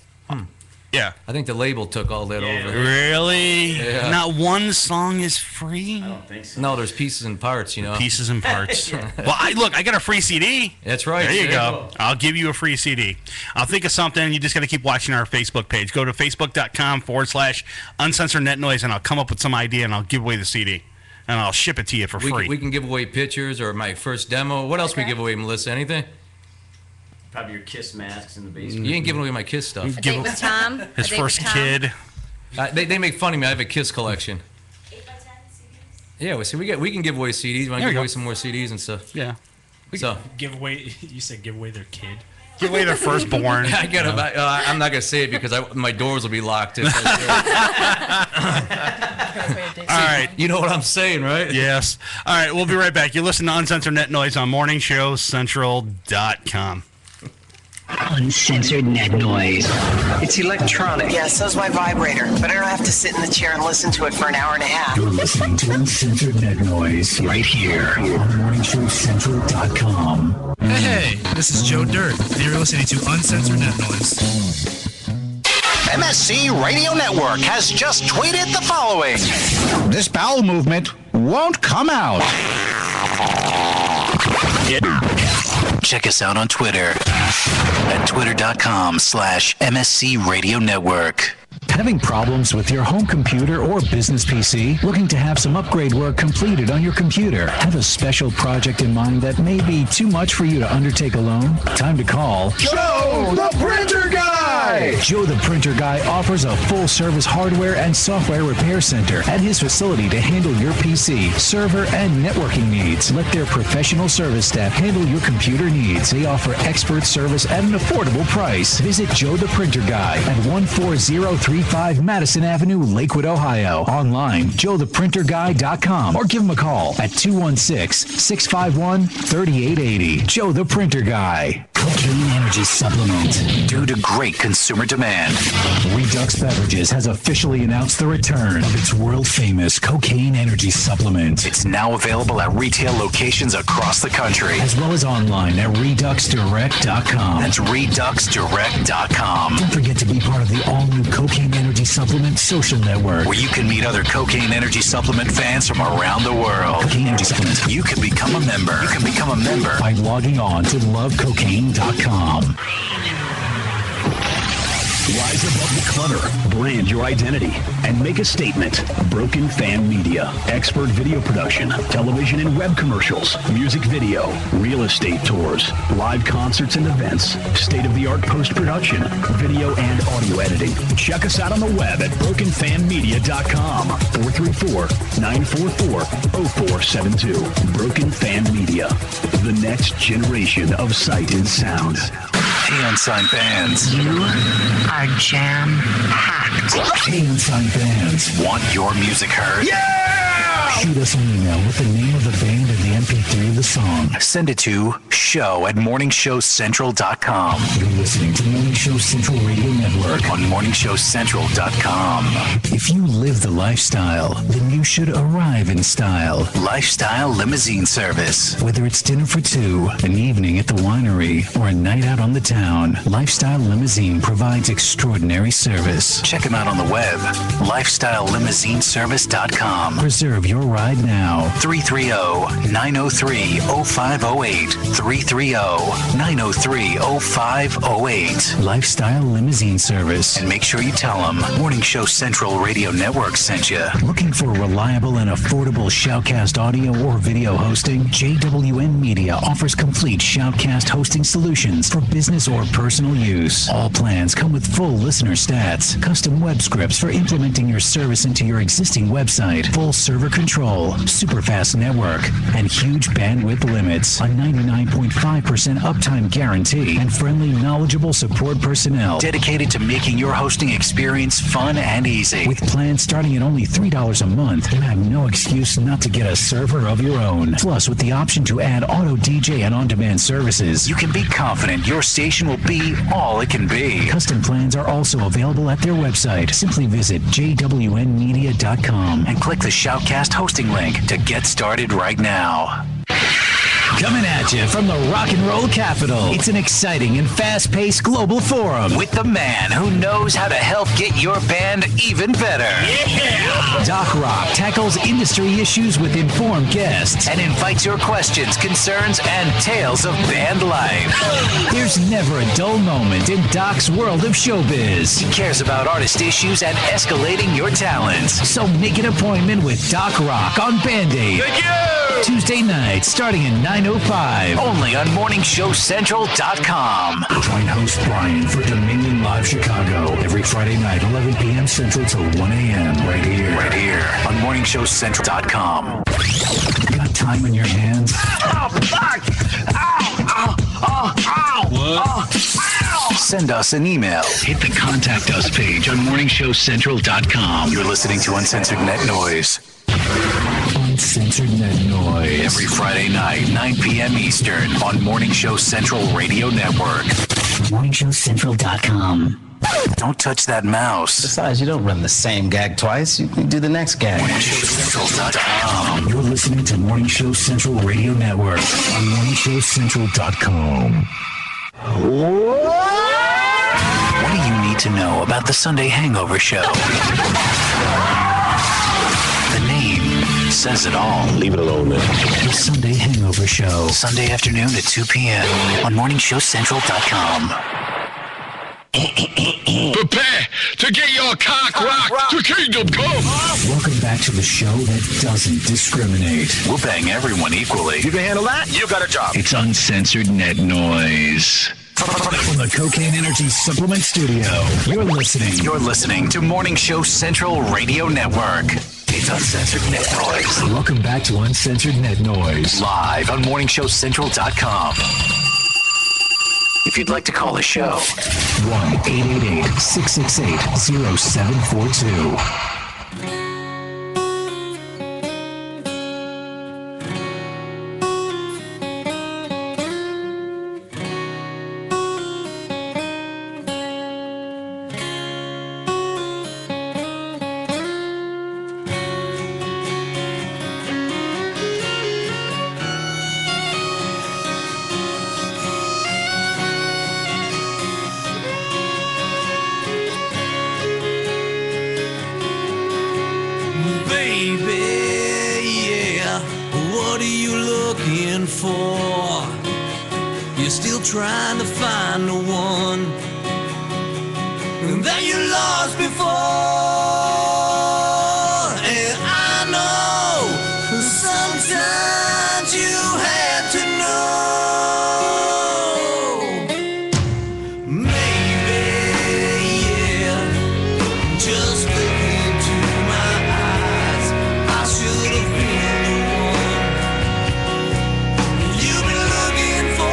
Yeah. I think the label took all that over. Really? Yeah. Not one song is free? I don't think so. No, there's pieces and parts, Pieces and parts. Yeah. Well, I got a free CD. That's right. There you go. I'll give you a free CD. I'll think of something. You just got to keep watching our Facebook page. Go to facebook.com/uncensored net noise, and I'll come up with some idea, and I'll give away the CD. And I'll ship it to you for free. We can give away pictures or my first demo. What else we give away, Melissa? Anything? Probably your Kiss masks in the basement. You ain't giving away my Kiss stuff. A date with Tom. His first kid. They make fun of me. I have a Kiss collection. 8x10 CDs? Yeah, we can give away CDs. We want to give away some more CDs and stuff. Yeah. Give away. You said give away their kid. Give away their firstborn. I got I'm not gonna say it because my doors will be locked. All right. You know what I'm saying, right? Yes. All right. We'll be right back. You listen to Uncensored Net Noise on morningshowcentral.com. Uncensored net noise. It's electronic. Yeah, so's my vibrator, but I don't have to sit in the chair and listen to it for an hour and a half. You're listening to Uncensored net noise right here on morningshowcentral.com. Hey, this is Joe Dirt, and you're listening to Uncensored Net Noise. MSC Radio Network has just tweeted the following. This bowel movement won't come out. Check us out on Twitter at twitter.com/MSC Radio Network. Having problems with your home computer or business PC? Looking to have some upgrade work completed on your computer? Have a special project in mind that may be too much for you to undertake alone? Time to call Joe the Printer Guy! Joe the Printer Guy offers a full-service hardware and software repair center at his facility to handle your PC, server, and networking needs. Let their professional service staff handle your computer needs. They offer expert service at an affordable price. Visit Joe the Printer Guy at 14035 Madison Avenue, Lakewood, Ohio. Online, joetheprinterguy.com, or give him a call at 216-651-3880. Joe the Printer Guy. Cocaine Energy Supplement. Due to great consumer demand, Redux Beverages has officially announced the return of its world-famous Cocaine Energy Supplement. It's now available at retail locations across the country, as well as online at reduxdirect.com. That's reduxdirect.com. Don't forget to be part of the all-new Cocaine Energy Supplement social network, where you can meet other Cocaine Energy Supplement fans from around the world. Cocaine Energy Supplement. You can become a member. You can become a member by logging on to lovecocaine.com. Rise above the clutter, brand your identity, and make a statement. Broken Fan Media, expert video production, television and web commercials, music video, real estate tours, live concerts and events, state-of-the-art post-production, video and audio editing. Check us out on the web at brokenfanmedia.com, 434-944-0472. Broken Fan Media, the next generation of sight and sound. Hey, Unsigned fans. You are jam-packed. Hey, Unsigned fans. Want your music heard? Yeah! Shoot us an email with the name of the band and the MP3 of the song. Send it to show@morningshowcentral.com. You're listening to Morning Show Central Radio Network on morningshowcentral.com. If you live the lifestyle, then you should arrive in style. Lifestyle Limousine Service. Whether it's dinner for two, an evening at the winery, or a night out on the town, Lifestyle Limousine provides extraordinary service. Check them out on the web, lifestylelimousineservice.com. Reserve your ride now. 330-903-0508. 330-903-0508. Lifestyle Limousine Service. And make sure you tell them Morning Show Central Radio Network sent you. Looking for reliable and affordable shoutcast audio or video hosting? JWN Media offers complete shoutcast hosting solutions for business or personal use. All plans come with full listener stats, custom web scripts for implementing your service into your existing website, full server control, super fast network, and huge bandwidth limits, a 99.5% uptime guarantee, and friendly, knowledgeable support personnel dedicated to making your hosting experience fun and easy. With plans starting at only $3 a month, you have no excuse not to get a server of your own. Plus, with the option to add auto DJ and on-demand services, you can be confident your station will be all it can be. Custom plans are also available at their website. Simply visit jwnmedia.com and click the Shoutcast hosting link to get started right now. Coming at you from the rock and roll capital, it's an exciting and fast-paced global forum with the man who knows how to help get your band even better. Yeah! Doc Rock tackles industry issues with informed guests and invites your questions, concerns, and tales of band life. There's never a dull moment in Doc's world of showbiz. He cares about artist issues and escalating your talents. So make an appointment with Doc Rock on Band-Aid. Thank you! Tuesday night, starting at 9:05. Only on morningshowcentral.com. Join host Brian for Dominion Live Chicago every Friday night, 11 p.m. Central till 1 a.m. Right here on morningshowcentral.com. Got time on your hands? Oh, fuck! Ow! Ow! Ow! What? Ow! Send us an email. Hit the Contact Us page on morningshowcentral.com. You're listening to Uncensored Net Noise. Uncensored Net Noise. Every Friday night, 9 p.m. Eastern on Morning Show Central Radio Network. morningshowcentral.com. Don't touch that mouse. Besides, you don't run the same gag twice. You do the next gag. morningshowcentral.com. You're listening to Morning Show Central Radio Network on morningshowcentral.com. What do you need to know about the Sunday Hangover Show? The name says it all. Leave it alone, man. The Sunday Hangover Show. Sunday afternoon at 2 p.m. on morningshowcentral.com. Prepare to get your cock rocked to kingdom come. Welcome back to the show that doesn't discriminate. We'll bang everyone equally. You can handle that? You got a job. It's Uncensored Net Noise. From the Cocaine Energy Supplement Studio, you're listening to Morning Show Central Radio Network. It's Uncensored Net Noise. Welcome back to Uncensored Net Noise. Live on morningshowcentral.com. If you'd like to call the show, 1-888-668-0742. Trying to find the one that you lost before. And I know sometimes you had to know. Maybe, yeah, just look into my eyes. I should have been the one you've been looking for.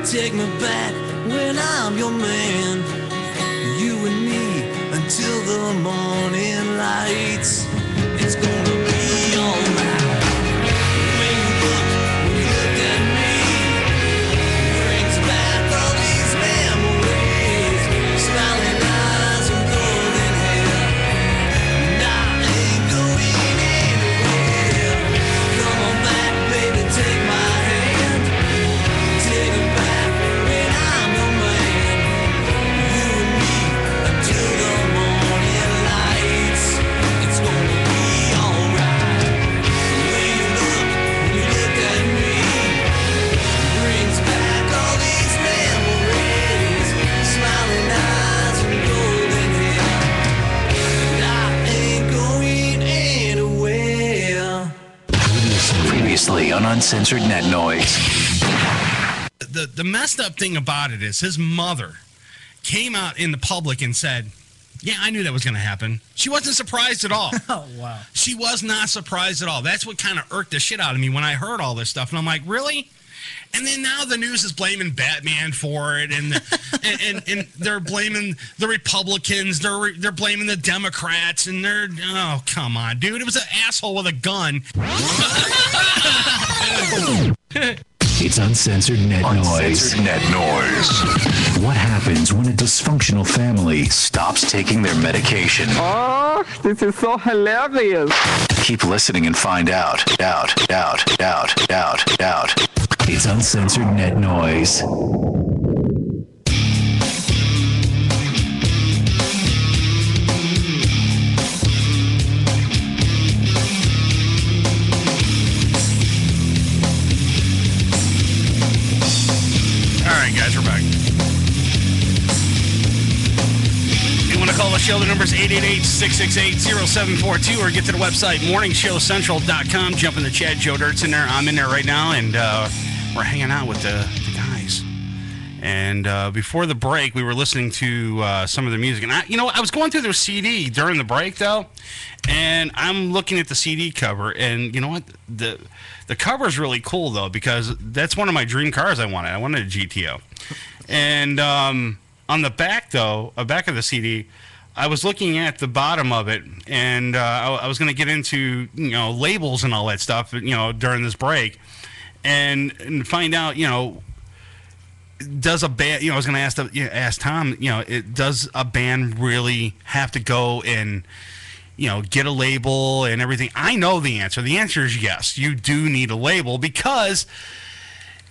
Take me back when I'm your man. You and me until the morning lights. It's gonna be alright. When you looked at me, brings back all these memories. Smiling eyes and golden hair. And I ain't going anywhere. Come on back, baby, take my hand. Take it back when I'm your man. You and me until the morning lights. It's gonna be alright. The way you look when you look at me brings back all these memories. Smiling eyes and golden hair. And I ain't going anywhere. Previously on Uncensored Net Noise. The messed up thing about it is his mother came out in the public and said, yeah, I knew that was going to happen. She wasn't surprised at all. Oh, wow. She was not surprised at all. That's what kind of irked the shit out of me when I heard all this stuff. And I'm like, really? And then now the news is blaming Batman for it, and and they're blaming the Republicans. They're blaming the Democrats, and oh, come on, dude. It was an asshole with a gun. It's Uncensored Net Noise. Uncensored Net Noise. What happens when a dysfunctional family stops taking their medication? Oh, this is so hilarious. Keep listening and find out. It's Uncensored Net Noise. All right, guys, we're back. You want to call the show? The number is 888-668-0742, or get to the website, morningshowcentral.com. Jump in the chat. Joe Dirt's in there. I'm in there right now, and we're hanging out with the guys. And before the break, we were listening to some of the music. And I was going through their CD during the break, though, and I'm looking at the CD cover, and you know what? The cover is really cool, though, because that's one of my dream cars I wanted. I wanted a GTO. And on the back, though, back of the CD, I was looking at the bottom of it, and I was going to get into, labels and all that stuff, during this break, and find out, does a band, I was going to ask Tom, does a band really have to go and, get a label and everything? I know the answer. The answer is yes. You do need a label because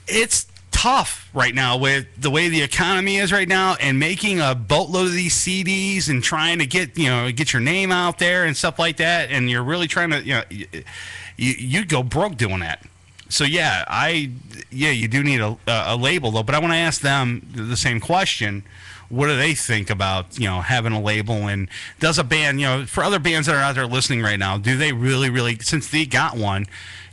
it's tough right now with the way the economy is right now, and making a boatload of these CDs and trying to get your name out there and stuff like that. And you're really trying to, you'd go broke doing that. So you do need a label, though. But I want to ask them the same question. What do they think about, having a label? And does a band, for other bands that are out there listening right now, do they really, since they got one,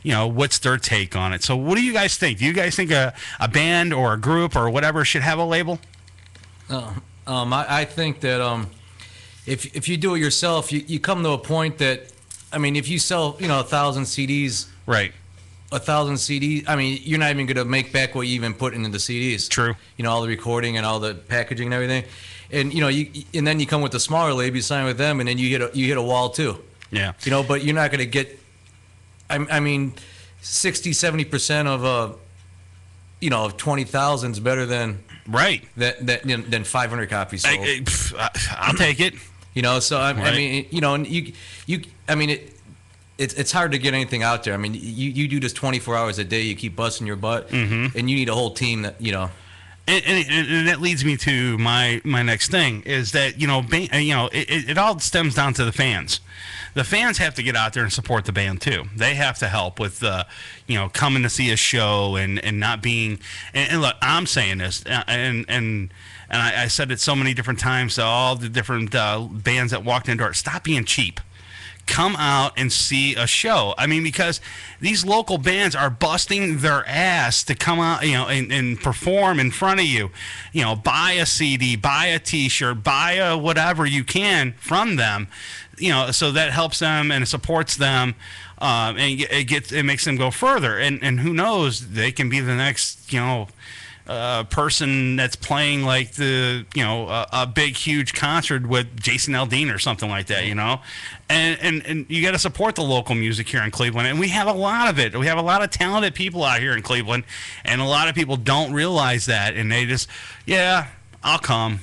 what's their take on it? So what do you guys think? Do you guys think a band or a group or whatever should have a label? I think that if you do it yourself, you come to a point that, if you sell, 1,000 CDs. Right. 1,000 CDs. You're not even going to make back what you even put into the CDs. True. All the recording and all the packaging and everything, and and then you come with the smaller label, you sign with them, and then you hit a wall too. Yeah. But you're not going to get. 60-70% of 20,000 is better than right than 500 copies sold. I'll take it. It's hard to get anything out there. You do this 24 hours a day. You keep busting your butt, and you need a whole team that And that leads me to my next thing is that it all stems down to the fans. The fans have to get out there and support the band too. They have to help with coming to see a show and not being. And look, I'm saying this, and I said it so many different times to all the different bands that walked into it. Stop being cheap. Come out and see a show. Because these local bands are busting their ass to come out, and perform in front of you. Buy a CD, buy a T-shirt, buy a whatever you can from them. So that helps them and supports them, and it makes them go further. And who knows, they can be the next, person that's playing like a big huge concert with Jason Aldean or something like that, and you got to support the local music here in Cleveland, and we have a lot of it. We have a lot of talented people out here in Cleveland, and a lot of people don't realize that, and they just I'll come.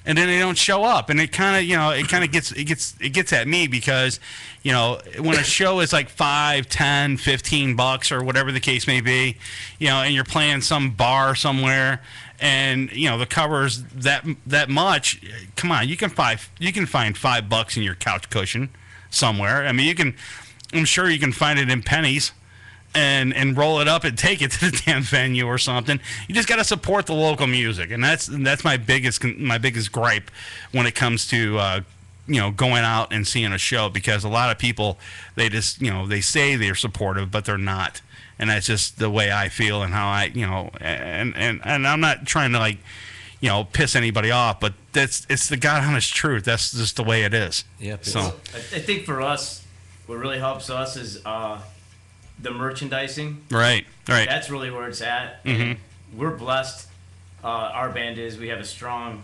And then they don't show up, and it kind of gets at me because, when a show is like $5, $10, $15 or whatever the case may be, and you're playing some bar somewhere, and the cover's that much. Come on, you can find $5 in your couch cushion somewhere. I'm sure you can find it in pennies. And roll it up and take it to the damn venue or something. You just got to support the local music, and that's my biggest gripe when it comes to going out and seeing a show, because a lot of people, they just they say they're supportive but they're not, and that's just the way I feel and how I and I'm not trying to piss anybody off, but it's the God honest truth. That's just the way it is. Yep. So I think for us, what really helps us is the merchandising. Right. That's really where it's at. Mm-hmm. We're blessed. Our band is. We have a strong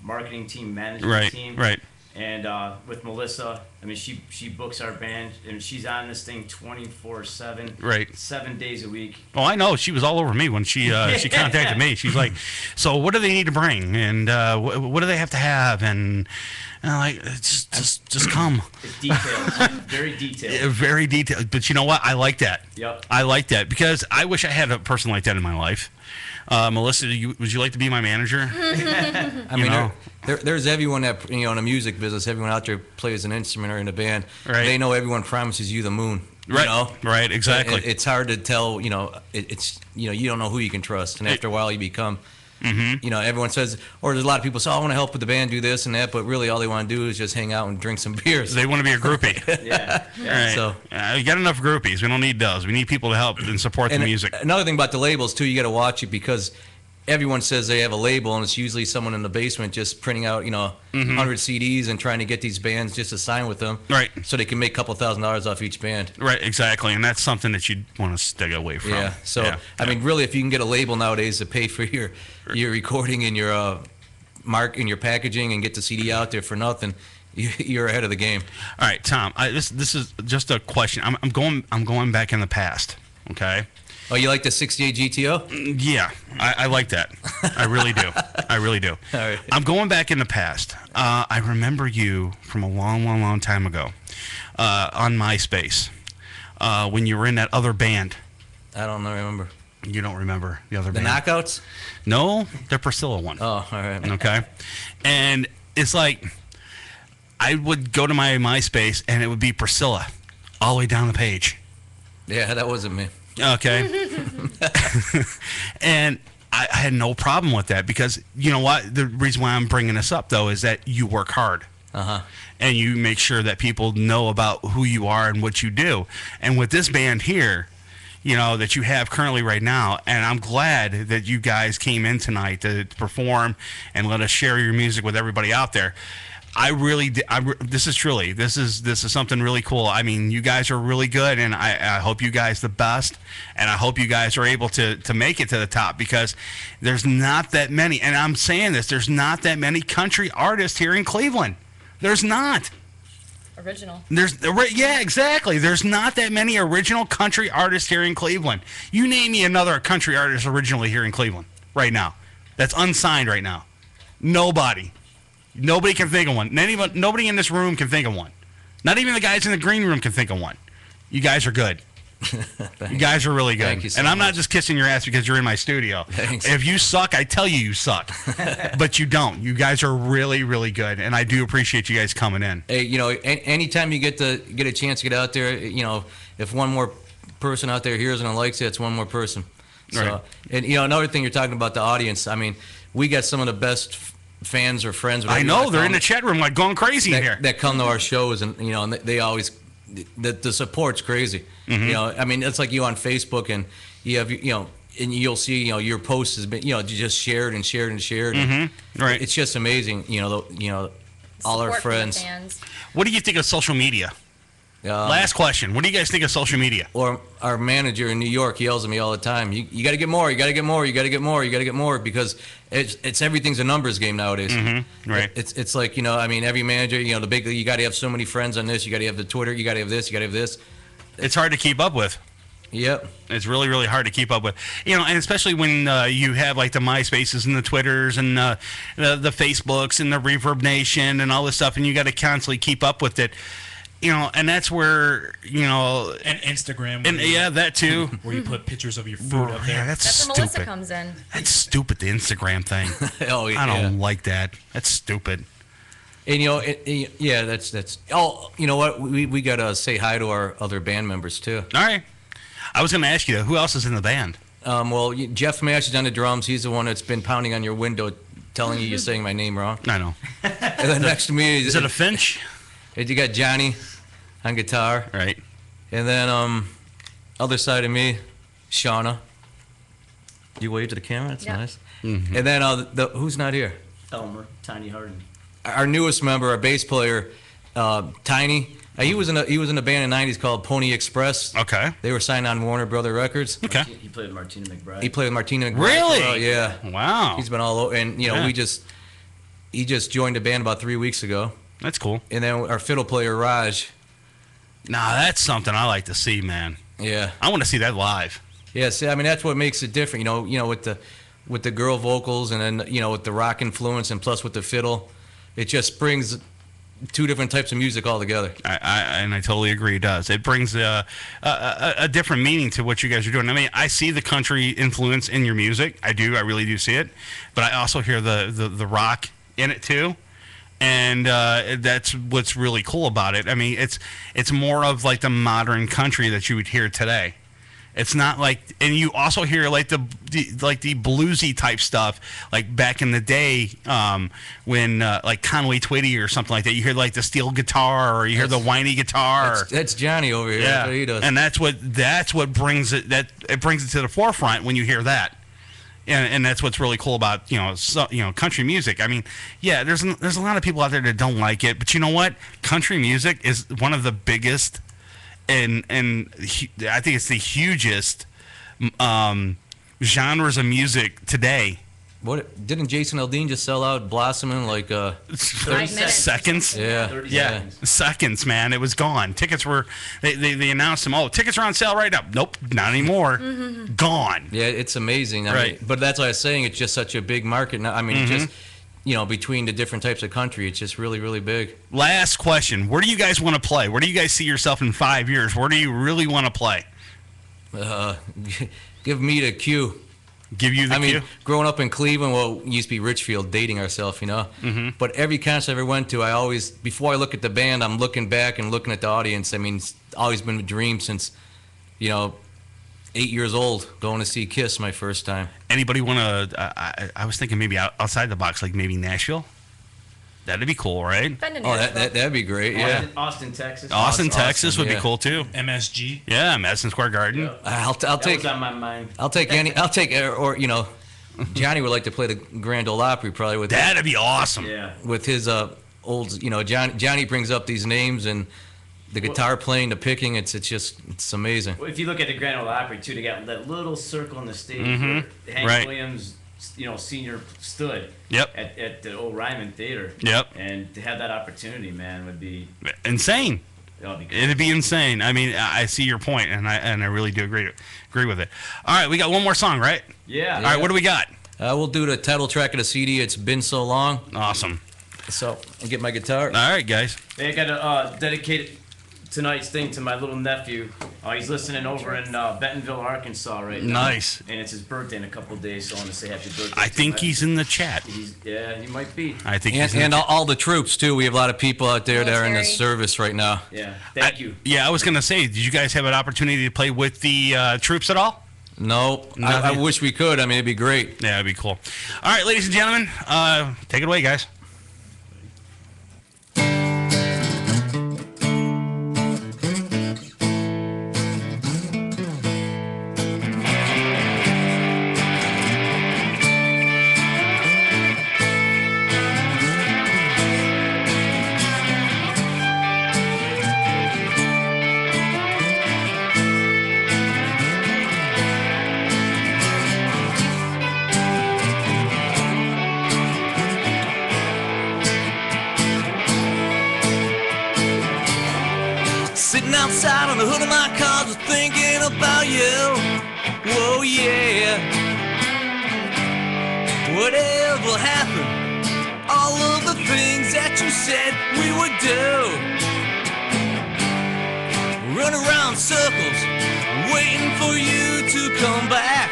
marketing team, management team. Right. And with Melissa, I mean, she books our band, and she's on this thing 24/7, Right. 7 days a week. Oh, I know. She was all over me when she contacted me. She's like, "So what do they need to bring, and what do they have to have?" And I'm like, just come. It's detailed, very detailed. Yeah, very detailed. But you know what? I like that. Yep. I like that because I wish I had a person like that in my life. Melissa, would you like to be my manager? I mean, there's everyone that, you know, in the music business, everyone out there plays an instrument or in a band. Right. They know everyone promises you the moon. Right. You know? Right. Exactly. It's hard to tell. You know, it's you know, you don't know who you can trust, and after a while, you become. You know, everyone says, or there's a lot of people say, "Oh, I want to help with the band, do this and that," but really, all they want to do is just hang out and drink some beers. They want to be a groupie. Yeah. Right. So you got enough groupies. We don't need those. We need people to help and support the music. Another thing about the labels too, you got to watch it because everyone says they have a label, and it's usually someone in the basement just printing out, you know, 100 CDs and trying to get these bands just to sign with them, right? So they can make a couple $1,000s off each band. Right, exactly, and that's something that you want to stay away from. Yeah. So I mean, really, if you can get a label nowadays to pay for your recording and your your packaging and get the CD out there for nothing, you're ahead of the game. All right, Tom. This is just a question. I'm going back in the past. Okay. Oh, you like the 68 GTO? Yeah, I like that. I really do. I really do. All right. I'm going back in the past. I remember you from a long time ago on MySpace when you were in that other band. I don't remember. You don't remember the other band? The Knockouts? No, the Priscilla one. Oh, all right. Okay. And it's like I would go to my MySpace and it would be Priscilla all the way down the page. Yeah, that wasn't me. Okay. And I had no problem with that because you know what? The reason why I'm bringing this up, though, is that you work hard. And you make sure that people know about who you are and what you do. And with this band here, you know, that you have currently right now, and I'm glad that you guys came in tonight to perform and let us share your music with everybody out there. I really, this is something really cool. I mean, you guys are really good, and I hope you guys the best, and I hope you guys are able to make it to the top because there's not that many, and I'm saying this, there's not that many country artists here in Cleveland. There's not. Original. Yeah, exactly. There's not that many original country artists here in Cleveland. You name me another country artist originally here in Cleveland right now that's unsigned right now. Nobody can think of one. Nobody in this room can think of one. Not even the guys in the green room can think of one. You guys are good. You guys are really good. Thank you so and I'm much. not just kissing your ass because you're in my studio. Thanks. If you suck, I tell you suck. But you don't. You guys are really, really good. And I do appreciate you guys coming in. Hey, you know, anytime you get a chance to get out there, you know, if one more person out there hears and likes it, it's one more person. So, Right. And, you know, another thing you're talking about the audience, I mean, we got some of the best fans or friends. I know. They're in the chat room like going crazy in here. That come to our shows, and, you know, and they always, the support's crazy. Mhm. You know, I mean, it's like you on Facebook, and you have, you know, and you'll see, you know, your post has been, you know, just shared and shared and shared. Mhm. Right. It's just amazing, you know, all our Support from the friends. fans. What do you think of social media? Last question. What do you guys think of social media? Or our manager in New York yells at me all the time. You got to get more. You got to get more. You got to get more. You got to get more because it's everything's a numbers game nowadays. Right. It's like, you know, I mean, every manager, you know, the big, you got to have so many friends on this. You got to have the Twitter. You got to have this. You got to have this. It's hard to keep up with. Yep. It's really, really hard to keep up with. You know, and especially when you have like the MySpaces and the Twitters and the Facebooks and the Reverb Nation and all this stuff, and you got to constantly keep up with it. You know, and that's where, you know... And Instagram. And yeah, that too. Where you put pictures of your food up there. Yeah, that's where stupid. Melissa comes in. That's stupid, the Instagram thing. Oh, yeah. I don't like that. That's stupid. And, you know, yeah, that's... Oh, you know what? We got to say hi to our other band members, too. All right. I was going to ask you, who else is in the band? Well, Jeff Mash is on the drums. He's the one that's been pounding on your window telling you you're saying my name wrong. I know. And then next to me... Is it a Finch? You got Johnny on guitar. Right. And then other side of me, Shauna. You wave to the camera? That's Yeah. nice. Mm-hmm. And then who's not here? Elmer, Tiny Harden. Our newest member, our bass player, Tiny. He was in a band in the 90s called Pony Express. Okay. They were signed on Warner Brother Records. Okay. He played with Martina McBride. He played with Martina McBride. Really? Oh, yeah. Wow. He's been all over. And, you know, Yeah. he just joined the band about 3 weeks ago. That's cool. And then our fiddle player, Raj. Nah, that's something I like to see, man. Yeah. I want to see that live. Yeah, see, I mean, that's what makes it different, you know, with the girl vocals and then, you know, with the rock influence and plus with the fiddle. It just brings two different types of music all together. I totally agree. It does. It brings a different meaning to what you guys are doing. I mean, I see the country influence in your music. I do. I really do see it. But I also hear the rock in it too. And that's what's really cool about it. I mean, it's more of like the modern country that you would hear today. It's not like, and you also hear like the bluesy type stuff, like back in the day when like Conway Twitty or something like that. You hear like the steel guitar, or you hear the whiny guitar. That's Johnny over here. Yeah, that's what he does. And that's what brings it. It brings it to the forefront when you hear that. And that's what's really cool about country music. I mean, yeah, there's a lot of people out there that don't like it, but you know what? Country music is one of the biggest, and I think it's the hugest genres of music today. What didn't Jason Aldean just sell out Blossoming like 30 seconds? Yeah. Seconds, man. It was gone. Tickets were they announced them. Oh, tickets are on sale right now. Nope, not anymore. Gone. Yeah, it's amazing. I mean, but that's why I was saying it's just such a big market now. I mean, just between the different types of country, it's just really, really big. Last question: where do you guys want to play? Where do you guys see yourself in 5 years? Where do you really want to play? Give me the cue. Give you the cue? I mean, growing up in Cleveland, well, it used to be Richfield, dating ourselves, you know. But every concert I ever went to, I always, before I look at the band, I'm looking back and looking at the audience. I mean, it's always been a dream since, 8 years old, going to see Kiss my first time. Anybody want to, I was thinking maybe outside the box, like maybe Nashville? That'd be cool, right? That'd be great, yeah. Austin, Texas. Austin, Texas would be cool too. MSG. Yeah, Madison Square Garden. I'll take. Was on my mind. I'll take any. I'll take Johnny would like to play the Grand Ole Opry probably with. That'd be awesome. Yeah. With his old, Johnny brings up these names and the guitar playing, the picking. It's amazing. Well, if you look at the Grand Ole Opry too, they got that little circle on the stage where Hank Williams, senior stood. Yep. At the old Ryman Theater. Yep. And to have that opportunity, man, would be insane. It'd be insane. I mean, I see your point, and I really do agree with it. All right, we got one more song, right? Yeah. All right, what do we got? We'll do the title track of the CD. It's Been So Long. Awesome. So I'll get my guitar. All right, guys. Hey, I got to dedicate tonight's thing to my little nephew. He's listening over in Bentonville, Arkansas right now. Nice. And it's his birthday in a couple of days, so I want to say happy birthday. I think he's in the chat. Yeah, he might be. I think and all the troops too. We have a lot of people out there that are in the service right now. Yeah, thank you. Yeah, I was gonna say, did you guys have an opportunity to play with the troops at all? No, I wish we could. I mean, it'd be great. Yeah, it'd be cool. All right, ladies and gentlemen, take it away, guys. Outside on the hood of my car, just thinking about you. Whoa, yeah. Whatever happened, all of the things that you said we would do. Run around circles, waiting for you to come back.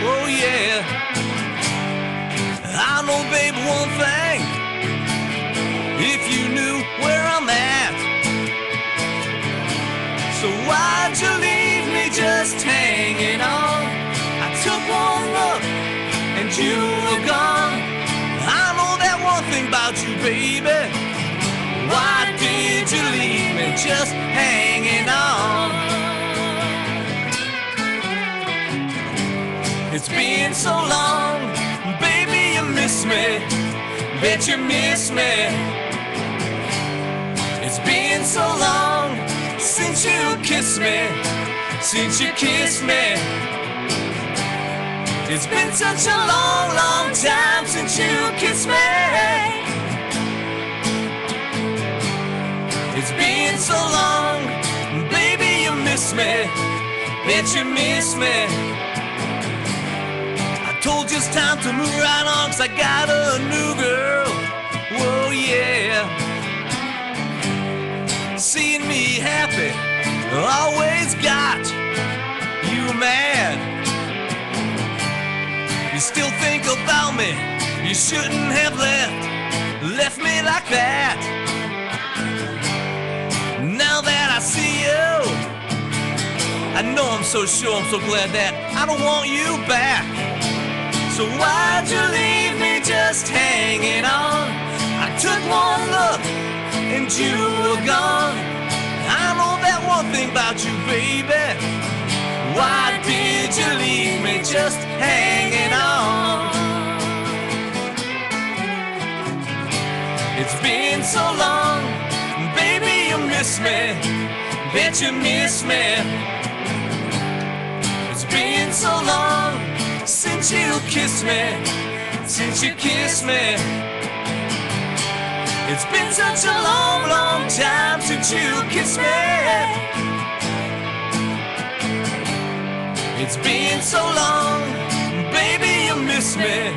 Oh, yeah. I know, babe, one thing. If you knew where I'm at. So why'd you leave me just hanging on? I took one look and you were gone. I know that one thing about you, baby. Why did you leave me just hanging on? It's been so long, baby, you miss me. Bet you miss me. It's been so long since you kissed me, since you kissed me. It's been such a long, long time since you kissed me. It's been so long, baby, you miss me. Bet you miss me. I told you it's time to move right on, 'cause I got a new girl. Whoa, yeah. Seeing me happy always got you mad. You still think about me. You shouldn't have left me like that. Now that I see you, I know I'm so sure, I'm so glad that I don't want you back. So why'd you leave me just hanging on? I took one look and you were gone. I know that one thing about you, baby. Why did you leave me just hanging on? It's been so long, baby, you miss me. Bet you miss me. It's been so long since you kissed me. Since you kissed me. It's been such a long, long time since you kissed me. It's been so long, baby, you miss me.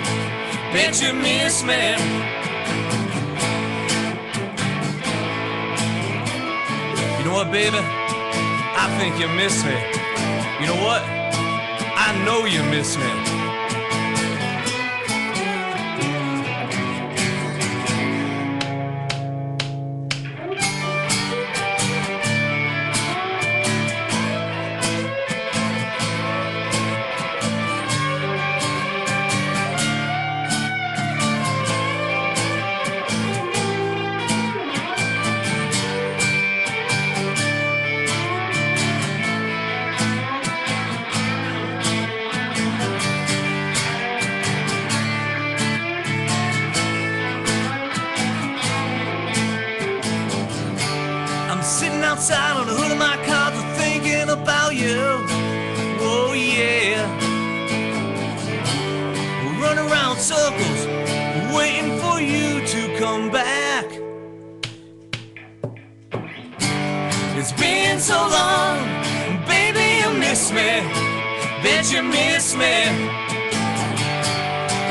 Bet you miss me. You know what, baby? I think you miss me. You know what? I know you miss me. Outside on the hood of my car, thinking about you. Oh yeah. Run around circles, waiting for you to come back. It's been so long, baby, you miss me. Bet you miss me.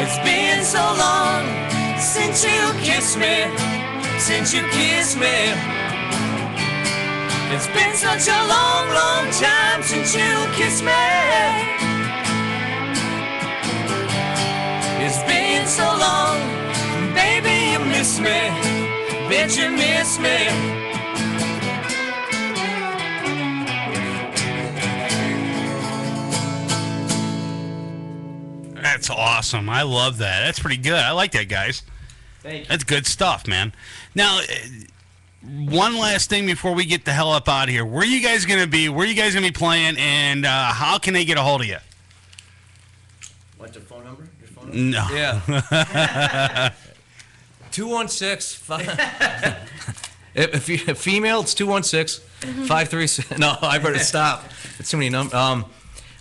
It's been so long since you kissed me. Since you kissed me. It's been such a long, long time since you kissed me. It's been so long, baby, you miss me. Bet you miss me. That's awesome. I love that. That's pretty good. I like that, guys. Thank you. That's good stuff, man. Now, one last thing before we get the hell up out of here. Where are you guys going to be? Where are you guys going to be playing? And how can they get a hold of you? What's your phone number? No. Yeah. 216. If you female, it's 216-536. No, I better stop. It's too many numbers.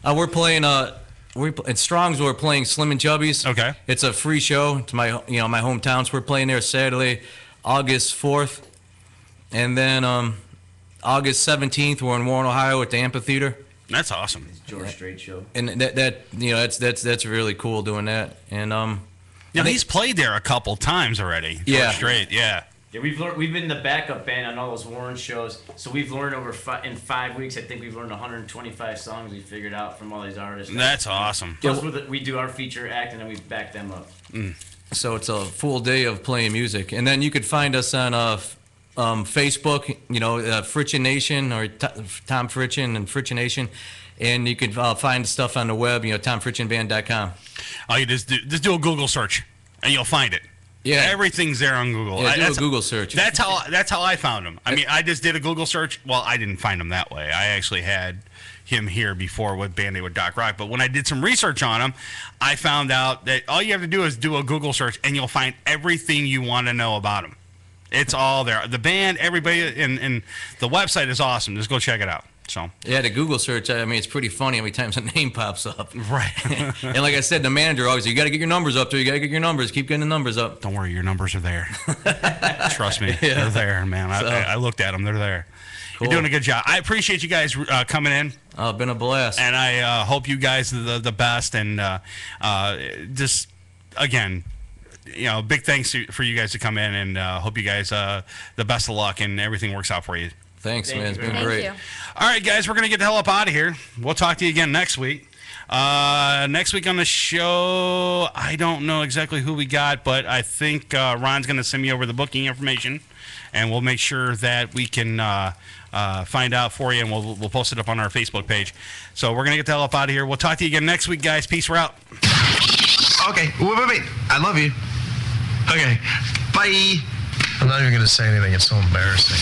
We're playing. At Strong's, we're playing Slim and Chubby's. Okay. It's a free show. It's my hometown. So we're playing there Saturday, August 4th. And then August 17th, we're in Warren, Ohio at the amphitheater. That's awesome. George Strait show. And that's really cool doing that. And now he's played there a couple times already. George Strait, yeah. Yeah, we've been the backup band on all those Warren shows. So we've learned in 5 weeks. I think we've learned 125 songs we figured out from all these artists. That's awesome. Plus, we do our feature act and then we back them up. So it's a full day of playing music. And then you could find us on Facebook, Frietchen Nation or Tom Frietchen and Frietchen Nation, and you can find stuff on the web, TomFrietchenBand.com. Oh, you just do a Google search, and you'll find it. Yeah, everything's there on Google. Yeah, do a Google search. That's how I found him. I mean, I just did a Google search. Well, I didn't find him that way. I actually had him here before with Band Aid with Doc Rock. But when I did some research on him, I found out that all you have to do is do a Google search, and you'll find everything you want to know about him. It's all there. The band, everybody, and the website is awesome. Just go check it out. So yeah, the Google search. I mean, it's pretty funny how many times a name pops up. Right. And like I said, the manager always, you got to get your numbers up there. You got to get your numbers. Keep getting the numbers up. Don't worry, your numbers are there. Trust me, they're there, man. I looked at them. They're there. Cool. You're doing a good job. I appreciate you guys coming in. Oh, it's been a blast. And I hope you guys are the best. And just again, big thanks for you guys to come in, and hope you guys the best of luck and everything works out for you. Thanks, man. It's been great. All right, guys, we're going to get the hell up out of here. We'll talk to you again next week. Next week on the show, I don't know exactly who we got, but I think Ron's going to send me over the booking information, and we'll make sure that we can find out for you, and we'll post it up on our Facebook page. So we're going to get the hell up out of here. We'll talk to you again next week, guys. Peace. We're out. Okay. Wait. I love you. Okay. Bye. I'm not even going to say anything. It's so embarrassing.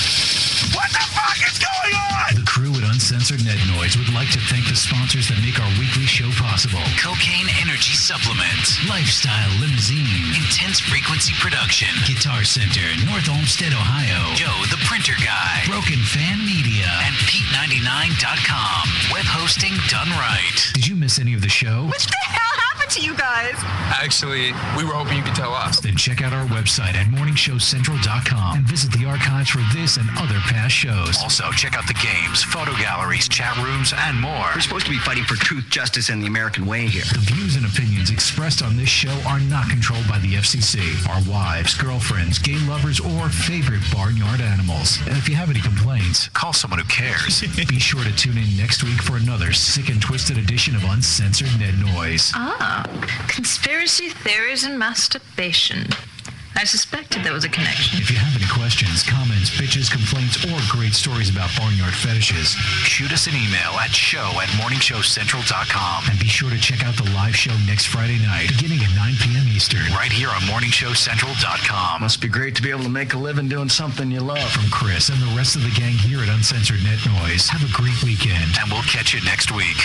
What the fuck is going on? The crew at Uncensored Net Noise would like to thank the sponsors that make our weekly show possible. Cocaine Energy Supplement, Lifestyle Limousine, Intense Frequency Production, Guitar Center, North Olmsted, Ohio, Joe the Printer Guy, Broken Fan Media, and Pete99.com. Web hosting done right. Did you miss any of the show? What the hell happened to you guys? Actually, we were hoping you could tell us. Then check out our website at morningshowcentral.com and visit the archives for this and other past shows. Also, check out the games, photo galleries, chat rooms, and more. We're supposed to be fighting for truth, justice, and the American way here. The views and opinions expressed on this show are not controlled by the FCC, our wives, girlfriends, gay lovers, or favorite barnyard animals. And if you have any complaints, Call someone who cares. be sure to tune in next week for another sick and twisted edition of Uncensored Net Noise. Conspiracy theories and masturbation. I suspected there was a connection. If you have any questions, comments, bitches, complaints, or great stories about barnyard fetishes, shoot us an email at show@morningshowcentral.com. And be sure to check out the live show next Friday night, beginning at 9 p.m. Eastern. Right here on morningshowcentral.com. Must be great to be able to make a living doing something you love. From Chris and the rest of the gang here at Uncensored Net Noise, have a great weekend. And we'll catch you next week.